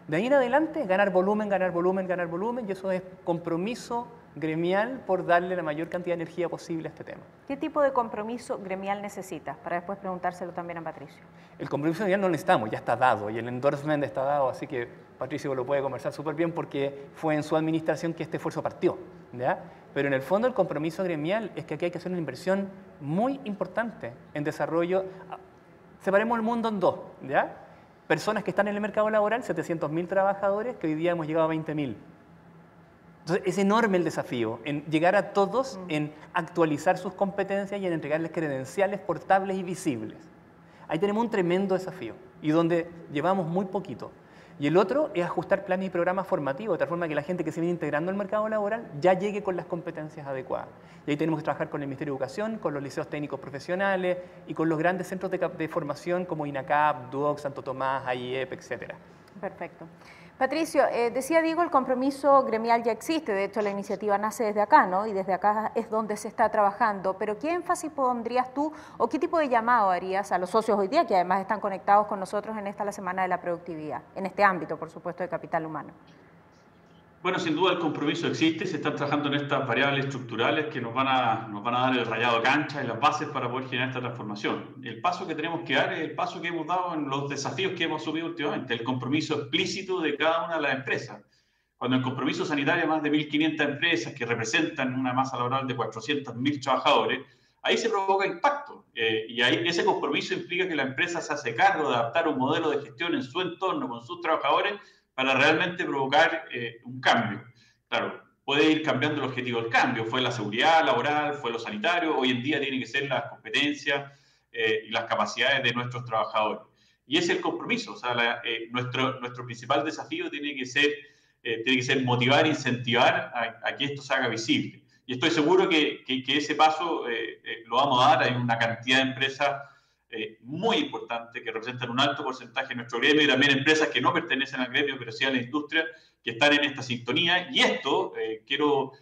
De ahí en adelante, ganar volumen, ganar volumen, ganar volumen, y eso es compromiso gremial por darle la mayor cantidad de energía posible a este tema. ¿Qué tipo de compromiso gremial necesitas? Para después preguntárselo también a Patricio. El compromiso gremial no necesitamos, ya está dado, y el endorsement está dado, así que Patricio lo puede conversar súper bien porque fue en su administración que este esfuerzo partió, ¿ya? Pero en el fondo el compromiso gremial es que aquí hay que hacer una inversión muy importante en desarrollo. Separemos el mundo en dos, ¿ya? Personas que están en el mercado laboral, 700.000 trabajadores, que hoy día hemos llegado a 20.000. Entonces, es enorme el desafío en llegar a todos, en actualizar sus competencias y en entregarles credenciales portables y visibles. Ahí tenemos un tremendo desafío y donde llevamos muy poquito. Y el otro es ajustar planes y programas formativos, de tal forma que la gente que se viene integrando al mercado laboral ya llegue con las competencias adecuadas. Y ahí tenemos que trabajar con el Ministerio de Educación, con los liceos técnicos profesionales y con los grandes centros de formación como INACAP, DUOC, Santo Tomás, AIEP, etc. Perfecto. Patricio, decía Diego, el compromiso gremial ya existe, de hecho la iniciativa nace desde acá, ¿no? Y desde acá es donde se está trabajando, pero ¿qué énfasis pondrías tú o qué tipo de llamado harías a los socios hoy día que además están conectados con nosotros en la Semana de la Productividad, en este ámbito, por supuesto, de capital humano? Bueno, sin duda el compromiso existe, se están trabajando en estas variables estructurales que nos van a dar el rayado de cancha y las bases para poder generar esta transformación. El paso que tenemos que dar es el paso que hemos dado en los desafíos que hemos asumido últimamente, el compromiso explícito de cada una de las empresas. Cuando el compromiso sanitario de más de 1.500 empresas que representan una masa laboral de 400.000 trabajadores, ahí se provoca impacto. Y ahí ese compromiso implica que la empresa se hace cargo de adaptar un modelo de gestión en su entorno con sus trabajadores para realmente provocar un cambio. Claro, puede ir cambiando el objetivo del cambio. Fue la seguridad laboral, fue lo sanitario, hoy en día tiene que ser las competencias y las capacidades de nuestros trabajadores. Y ese es el compromiso. O sea, nuestro principal desafío tiene que ser motivar e incentivar a que esto se haga visible. Y estoy seguro que ese paso lo vamos a dar. Hay una cantidad de empresas muy importante, que representan un alto porcentaje de nuestro gremio, y también empresas que no pertenecen al gremio, pero sí a la industria, que están en esta sintonía. Y esto quiero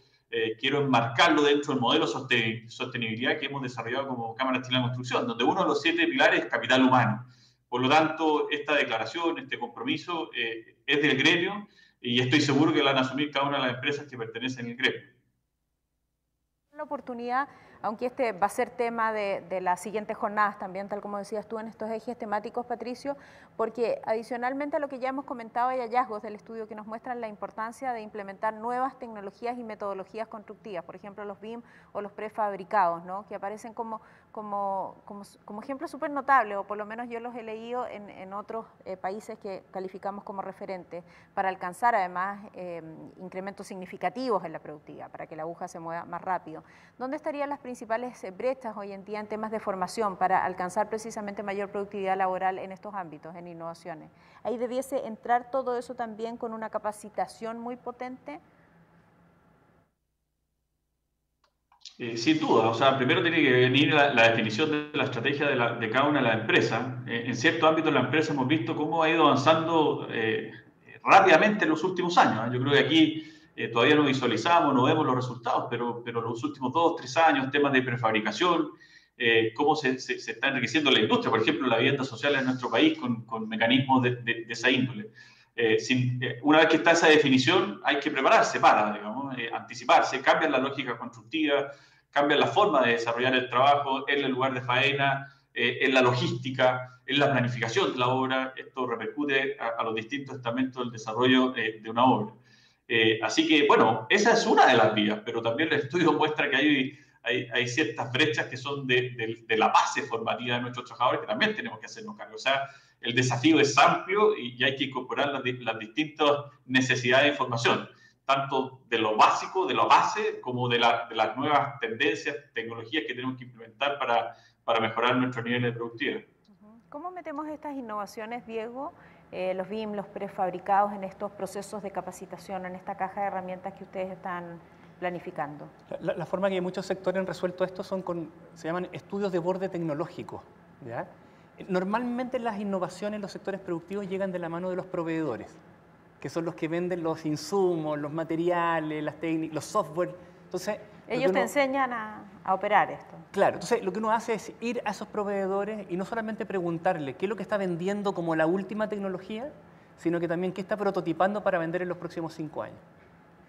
enmarcarlo dentro del modelo de sostenibilidad que hemos desarrollado como Cámara Chilena de Construcción, donde uno de los 7 pilares es capital humano. Por lo tanto, esta declaración, este compromiso es del gremio, y estoy seguro que lo van a asumir cada una de las empresas que pertenecen al gremio. La oportunidad, aunque este va a ser tema de las siguientes jornadas también, tal como decías tú, en estos ejes temáticos, Patricio, porque adicionalmente a lo que ya hemos comentado, hay hallazgos del estudio que nos muestran la importancia de implementar nuevas tecnologías y metodologías constructivas, por ejemplo los BIM o los prefabricados, ¿no? Que aparecen como ejemplos súper notables, o por lo menos yo los he leído en otros países que calificamos como referentes, para alcanzar además incrementos significativos en la productividad, para que la aguja se mueva más rápido. ¿Dónde estarían las principales brechas hoy en día en temas de formación para alcanzar precisamente mayor productividad laboral en estos ámbitos, en innovaciones? ¿Ahí debiese entrar todo eso también con una capacitación muy potente? Sin duda, o sea, primero tiene que venir la definición de la estrategia de cada una de las empresas. En ciertos ámbitos de la empresa hemos visto cómo ha ido avanzando rápidamente en los últimos años. Yo creo que aquí todavía no visualizamos, no vemos los resultados, pero los últimos 2, 3 años, temas de prefabricación, cómo se está enriqueciendo la industria, por ejemplo, la vivienda social en nuestro país con mecanismos de esa índole. Una vez que está esa definición, hay que prepararse para, digamos, anticiparse, cambian la lógica constructiva, cambian la forma de desarrollar el trabajo en el lugar de faena, en la logística, en la planificación de la obra. Esto repercute a los distintos estamentos del desarrollo de una obra. Así que, bueno, esa es una de las vías, pero también el estudio muestra que hay ciertas brechas que son de la base formativa de nuestros trabajadores que también tenemos que hacernos cargo. O sea, el desafío es amplio y hay que incorporar las distintas necesidades de información, tanto de lo básico, de lo base, como de las nuevas tendencias, tecnologías que tenemos que implementar para mejorar nuestro nivel de productividad. ¿Cómo metemos estas innovaciones, Diego, los BIM, los prefabricados, en estos procesos de capacitación, en esta caja de herramientas que ustedes están planificando? La forma que muchos sectores han resuelto esto se llaman estudios de borde tecnológico, ¿ya? Normalmente las innovaciones en los sectores productivos llegan de la mano de los proveedores, que son los que venden los insumos, los materiales, las técnicas, los software. Entonces, ellos te enseñan a operar esto. Claro, entonces lo que uno hace es ir a esos proveedores y no solamente preguntarle qué es lo que está vendiendo como la última tecnología, sino que también qué está prototipando para vender en los próximos 5 años.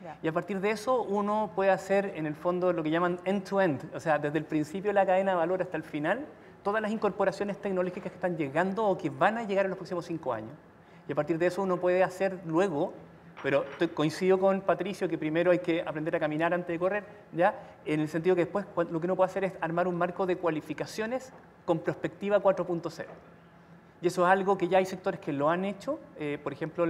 Ya. Y a partir de eso uno puede hacer en el fondo lo que llaman end-to-end, o sea, desde el principio de la cadena de valor hasta el final, todas las incorporaciones tecnológicas que están llegando o que van a llegar en los próximos 5 años. Y a partir de eso uno puede hacer luego, pero coincido con Patricio que primero hay que aprender a caminar antes de correr, ¿ya? En el sentido que después lo que uno puede hacer es armar un marco de cualificaciones con perspectiva 4.0. Y eso es algo que ya hay sectores que lo han hecho, por ejemplo,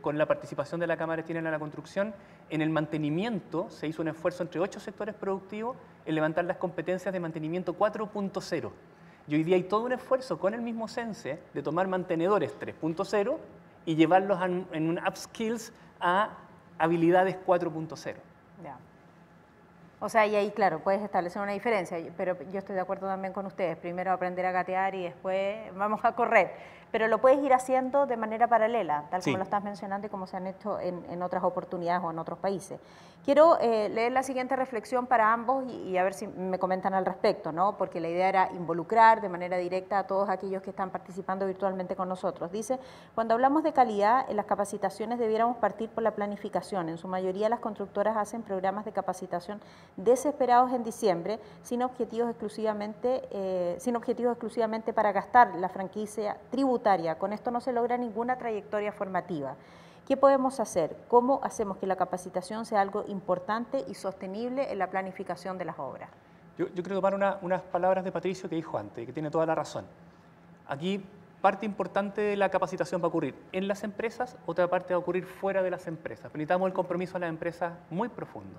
con la participación de la Cámara Chilena de la Construcción, en el mantenimiento se hizo un esfuerzo entre 8 sectores productivos en levantar las competencias de mantenimiento 4.0. Y hoy día hay todo un esfuerzo con el mismo CENSE de tomar mantenedores 3.0 y llevarlos en un upskills a habilidades 4.0. Ya. O sea, y ahí, claro, puedes establecer una diferencia, pero yo estoy de acuerdo también con ustedes. Primero aprender a gatear y después vamos a correr. Pero lo puedes ir haciendo de manera paralela, tal como lo estás mencionando y como se han hecho en otras oportunidades o en otros países. Quiero leer la siguiente reflexión para ambos y a ver si me comentan al respecto, ¿no? Porque la idea era involucrar de manera directa a todos aquellos que están participando virtualmente con nosotros. Dice, cuando hablamos de calidad, en las capacitaciones debiéramos partir por la planificación. En su mayoría las constructoras hacen programas de capacitación desesperados en diciembre, sin objetivos exclusivamente para gastar la franquicia tributaria. Con esto no se logra ninguna trayectoria formativa. ¿Qué podemos hacer? ¿Cómo hacemos que la capacitación sea algo importante y sostenible en la planificación de las obras? Yo quiero tomar unas palabras de Patricio que dijo antes, que tiene toda la razón. Aquí parte importante de la capacitación va a ocurrir en las empresas, otra parte va a ocurrir fuera de las empresas. Necesitamos el compromiso de las empresas muy profundo.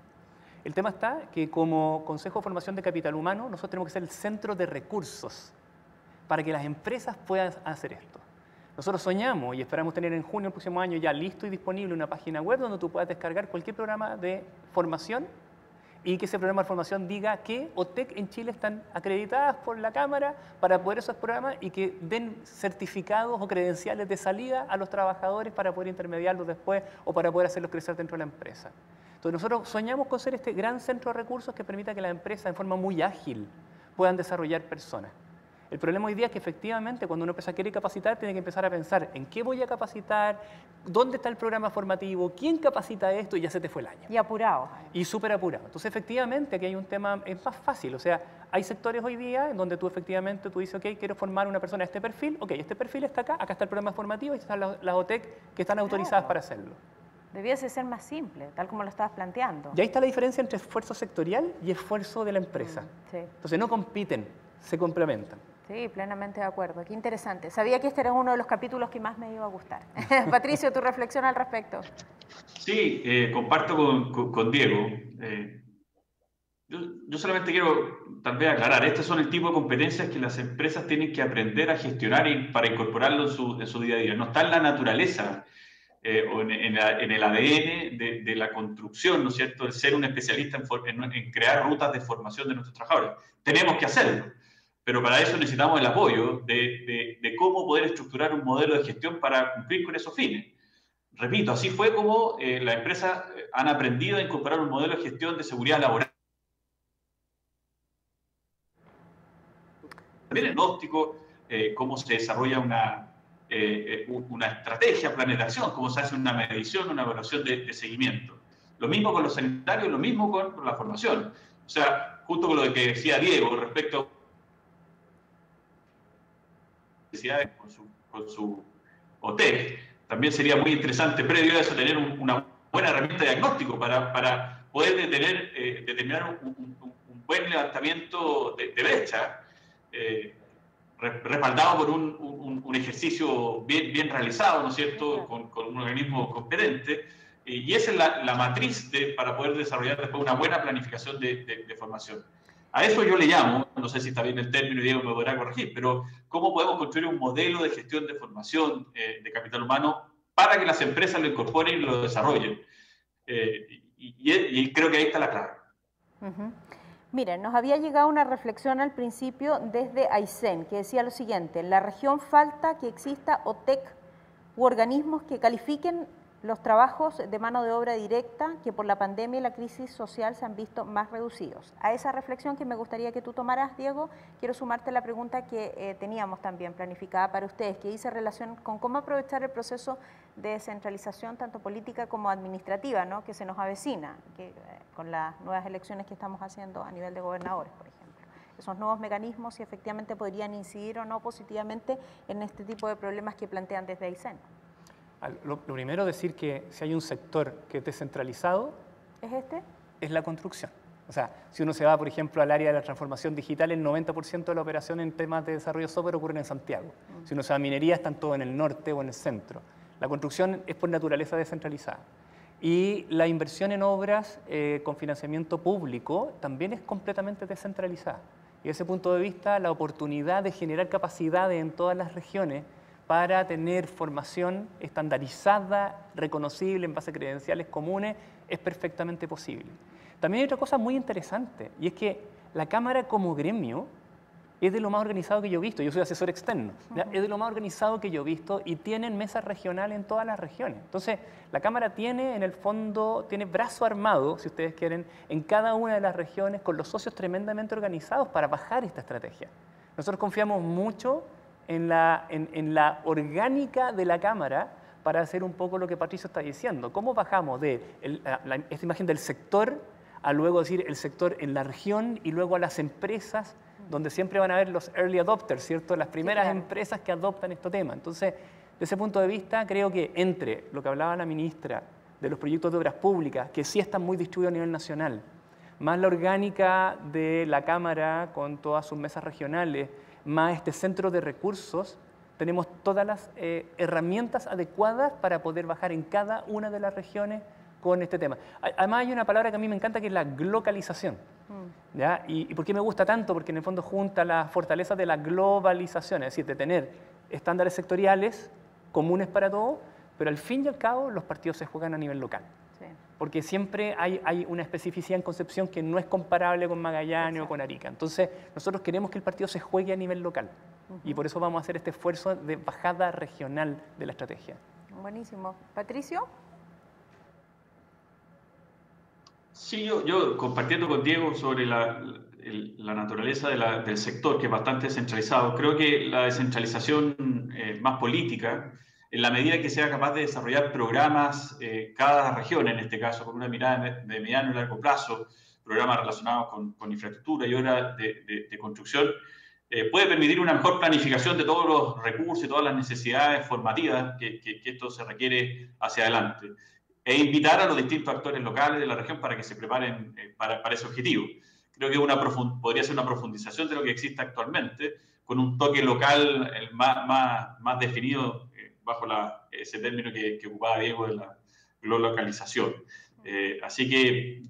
El tema está que como Consejo de Formación de Capital Humano, nosotros tenemos que ser el centro de recursos para que las empresas puedan hacer esto. Nosotros soñamos y esperamos tener en junio del próximo año ya listo y disponible una página web donde tú puedas descargar cualquier programa de formación y que ese programa de formación diga que OTEC en Chile están acreditadas por la Cámara para poder esos programas y que den certificados o credenciales de salida a los trabajadores para poder intermediarlos después o para poder hacerlos crecer dentro de la empresa. Entonces nosotros soñamos con ser este gran centro de recursos que permita que las empresas en forma muy ágil puedan desarrollar personas. El problema hoy día es que efectivamente cuando una empresa quiere capacitar tiene que empezar a pensar en qué voy a capacitar, dónde está el programa formativo, quién capacita esto y ya se te fue el año. Y apurado. Y súper apurado. Entonces efectivamente aquí hay un tema, es más fácil, o sea, hay sectores hoy día en donde tú efectivamente dices, ok, quiero formar una persona de este perfil, ok, este perfil está acá está el programa formativo y están las OTEC que están autorizadas para hacerlo. Debiese ser más simple, tal como lo estabas planteando. Y ahí está la diferencia entre esfuerzo sectorial y esfuerzo de la empresa. Sí. Entonces no compiten, se complementan. Sí, plenamente de acuerdo. Qué interesante. Sabía que este era uno de los capítulos que más me iba a gustar. Patricio, tu reflexión al respecto. Sí, comparto con Diego. Yo solamente quiero tal vez aclarar, estos son el tipo de competencias que las empresas tienen que aprender a gestionar para incorporarlo en su día a día. No está en la naturaleza o en el ADN de la construcción, ¿no es cierto?, el ser un especialista en crear rutas de formación de nuestros trabajadores. Tenemos que hacerlo, pero para eso necesitamos el apoyo de cómo poder estructurar un modelo de gestión para cumplir con esos fines. Repito, así fue como las empresas han aprendido a incorporar un modelo de gestión de seguridad laboral. También el diagnóstico, cómo se desarrolla una estrategia, plan de acción, cómo se hace una medición, una evaluación de seguimiento. Lo mismo con los sanitarios, lo mismo con la formación. O sea, justo con lo que decía Diego respecto necesidades con su OTEC. También sería muy interesante, previo a eso, tener una buena herramienta de diagnóstico para poder determinar un buen levantamiento de brecha, respaldado por un ejercicio bien realizado, ¿no es cierto?, con un organismo competente, y esa es la matriz para poder desarrollar después una buena planificación de formación. A eso yo le llamo, no sé si está bien el término, Diego me podrá corregir, pero ¿cómo podemos construir un modelo de gestión de formación de capital humano para que las empresas lo incorporen y lo desarrollen? Y creo que ahí está la clave. Miren, nos había llegado una reflexión al principio desde Aysén, que decía lo siguiente: en la región falta que exista OTEC u organismos que califiquen los trabajos de mano de obra directa que por la pandemia y la crisis social se han visto más reducidos. A esa reflexión que me gustaría que tú tomaras, Diego, quiero sumarte la pregunta que teníamos también planificada para ustedes, que dice relación con cómo aprovechar el proceso de descentralización tanto política como administrativa, ¿no?, que se nos avecina, con las nuevas elecciones que estamos haciendo a nivel de gobernadores, por ejemplo. Esos nuevos mecanismos, si efectivamente podrían incidir o no positivamente en este tipo de problemas que plantean desde Aysén. Lo primero, decir que si hay un sector que es descentralizado, es la construcción. O sea, si uno se va, por ejemplo, al área de la transformación digital, el 90% de la operación en temas de desarrollo software ocurren en Santiago. Si uno se va a minería, están todos en el norte o en el centro. La construcción es por naturaleza descentralizada. Y la inversión en obras con financiamiento público también es completamente descentralizada. Y desde ese punto de vista, la oportunidad de generar capacidades en todas las regiones para tener formación estandarizada, reconocible en base a credenciales comunes, es perfectamente posible. También hay otra cosa muy interesante, y es que la Cámara como gremio es de lo más organizado que yo he visto. Yo soy asesor externo, es de lo más organizado que yo he visto, y tienen mesas regionales en todas las regiones. Entonces, la Cámara tiene, en el fondo, tiene brazo armado, si ustedes quieren, en cada una de las regiones, con los socios tremendamente organizados para bajar esta estrategia. Nosotros confiamos mucho en la orgánica de la Cámara para hacer un poco lo que Patricio está diciendo. ¿Cómo bajamos de esta imagen del sector a luego decir el sector en la región y luego a las empresas, donde siempre van a haber los early adopters, ¿cierto?, las primeras empresas que adoptan este tema? Entonces, desde ese punto de vista, creo que entre lo que hablaba la ministra de los proyectos de obras públicas, que sí están muy distribuidos a nivel nacional, más la orgánica de la Cámara con todas sus mesas regionales, más este centro de recursos, tenemos todas las herramientas adecuadas para poder bajar en cada una de las regiones con este tema. Además, hay una palabra que a mí me encanta, que es la glocalización. ¿Ya? ¿Y por qué me gusta tanto? Porque en el fondo junta las fortalezas de la globalización, es decir, de tener estándares sectoriales comunes para todos, pero al fin y al cabo los partidos se juegan a nivel local. Porque siempre hay una especificidad en Concepción que no es comparable con Magallanes o con Arica. Entonces, nosotros queremos que el partido se juegue a nivel local. Y por eso vamos a hacer este esfuerzo de bajada regional de la estrategia. Buenísimo. ¿Patricio? Sí, yo compartiendo con Diego sobre la naturaleza del sector, que es bastante descentralizado, creo que la descentralización más política, en la medida que sea capaz de desarrollar programas, cada región, en este caso, con una mirada de mediano y largo plazo, programas relacionados con infraestructura y obras de construcción, puede permitir una mejor planificación de todos los recursos y todas las necesidades formativas que esto se requiere hacia adelante, e invitar a los distintos actores locales de la región para que se preparen para ese objetivo. Creo que podría ser una profundización de lo que existe actualmente, con un toque local más definido bajo ese término que ocupaba Diego de la globalización. Así que,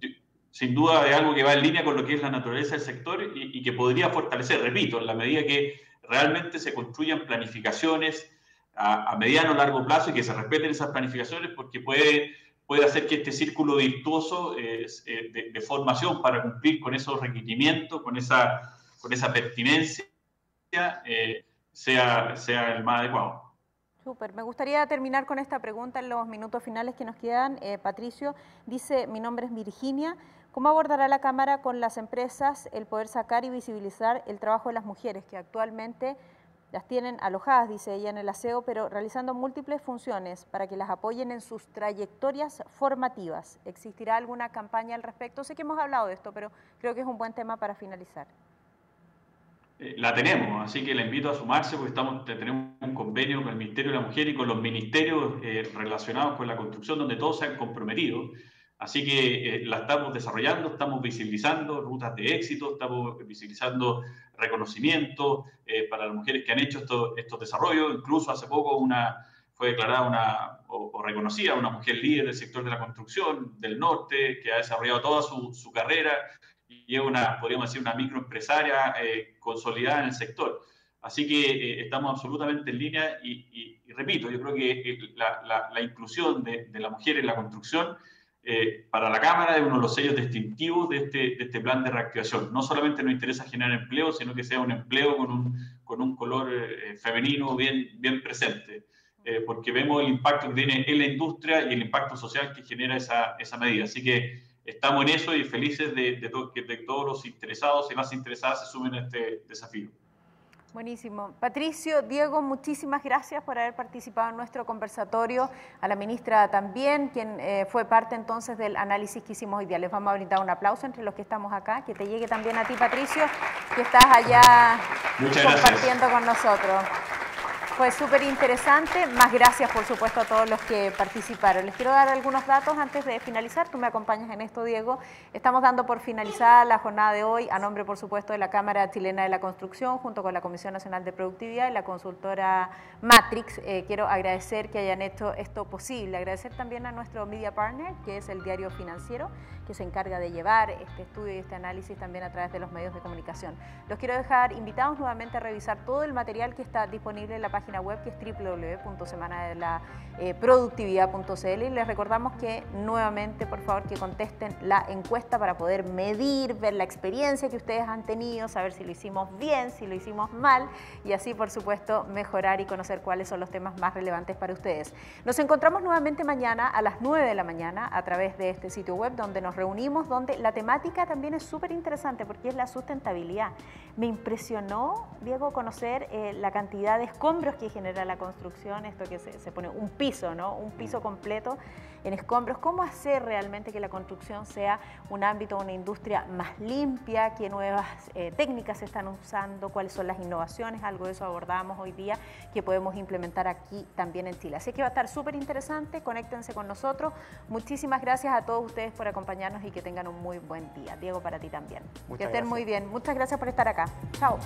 sin duda, es algo que va en línea con lo que es la naturaleza del sector y que podría fortalecer, repito, en la medida que realmente se construyan planificaciones a mediano o largo plazo y que se respeten esas planificaciones, porque puede hacer que este círculo virtuoso de formación para cumplir con esos requerimientos, con esa pertinencia, sea el más adecuado. Súper. Me gustaría terminar con esta pregunta en los minutos finales que nos quedan. Patricio dice: mi nombre es Virginia. ¿Cómo abordará la Cámara con las empresas el poder sacar y visibilizar el trabajo de las mujeres que actualmente las tienen alojadas, dice ella, en el aseo, pero realizando múltiples funciones para que las apoyen en sus trayectorias formativas? ¿Existirá alguna campaña al respecto? Sé que hemos hablado de esto, pero creo que es un buen tema para finalizar. la tenemos, así que la invito a sumarse porque tenemos un convenio con el Ministerio de la Mujer y con los ministerios relacionados con la construcción donde todos se han comprometido. Así que la estamos desarrollando, estamos visibilizando rutas de éxito, estamos visibilizando reconocimientos para las mujeres que han hecho estos desarrollos. Incluso hace poco fue declarada o reconocida una mujer líder del sector de la construcción del norte, que ha desarrollado toda su carrera y es podríamos decir, una microempresaria consolidada en el sector. Así que estamos absolutamente en línea y repito, yo creo que la inclusión de la mujer en la construcción para la Cámara es uno de los sellos distintivos de este plan de reactivación. No solamente nos interesa generar empleo, sino que sea un empleo con un color femenino bien presente, porque vemos el impacto que tiene en la industria y el impacto social que genera esa medida. Así que estamos en eso y felices de todos los interesados y las interesadas se sumen a este desafío. Buenísimo. Patricio, Diego, muchísimas gracias por haber participado en nuestro conversatorio. A la ministra también, quien fue parte entonces del análisis que hicimos hoy día. Les vamos a brindar un aplauso entre los que estamos acá. Que te llegue también a ti, Patricio, que estás allá compartiendo con nosotros. Fue súper interesante. Más gracias, por supuesto, a todos los que participaron. Les quiero dar algunos datos antes de finalizar. Tú me acompañas en esto, Diego. Estamos dando por finalizada la jornada de hoy a nombre, por supuesto, de la Cámara Chilena de la Construcción, junto con la Comisión Nacional de Productividad y la consultora Matrix. Quiero agradecer que hayan hecho esto posible. Agradecer también a nuestro media partner, que es el Diario Financiero, que se encarga de llevar este estudio y este análisis también a través de los medios de comunicación. Los quiero dejar invitados nuevamente a revisar todo el material que está disponible en la página web, que es www.semanadelaproductividad.cl, y les recordamos que nuevamente, por favor, que contesten la encuesta para poder medir, ver la experiencia que ustedes han tenido, saber si lo hicimos bien, si lo hicimos mal, y así, por supuesto, mejorar y conocer cuáles son los temas más relevantes para ustedes. Nos encontramos nuevamente mañana a las 9 de la mañana a través de este sitio web donde nos reunimos, donde la temática también es súper interesante porque es la sustentabilidad. Me impresionó, Diego, conocer la cantidad de escombros que genera la construcción, esto que se pone un piso, ¿no? Un piso completo en escombros. ¿Cómo hacer realmente que la construcción sea un ámbito, una industria más limpia? ¿Qué nuevas técnicas se están usando? ¿Cuáles son las innovaciones? Algo de eso abordamos hoy día que podemos implementar aquí también en Chile. Así que va a estar súper interesante, conéctense con nosotros. Muchísimas gracias a todos ustedes por acompañarnos y que tengan un muy buen día. Diego, para ti también. Que estén muy bien. Muchas gracias por estar acá. Chao.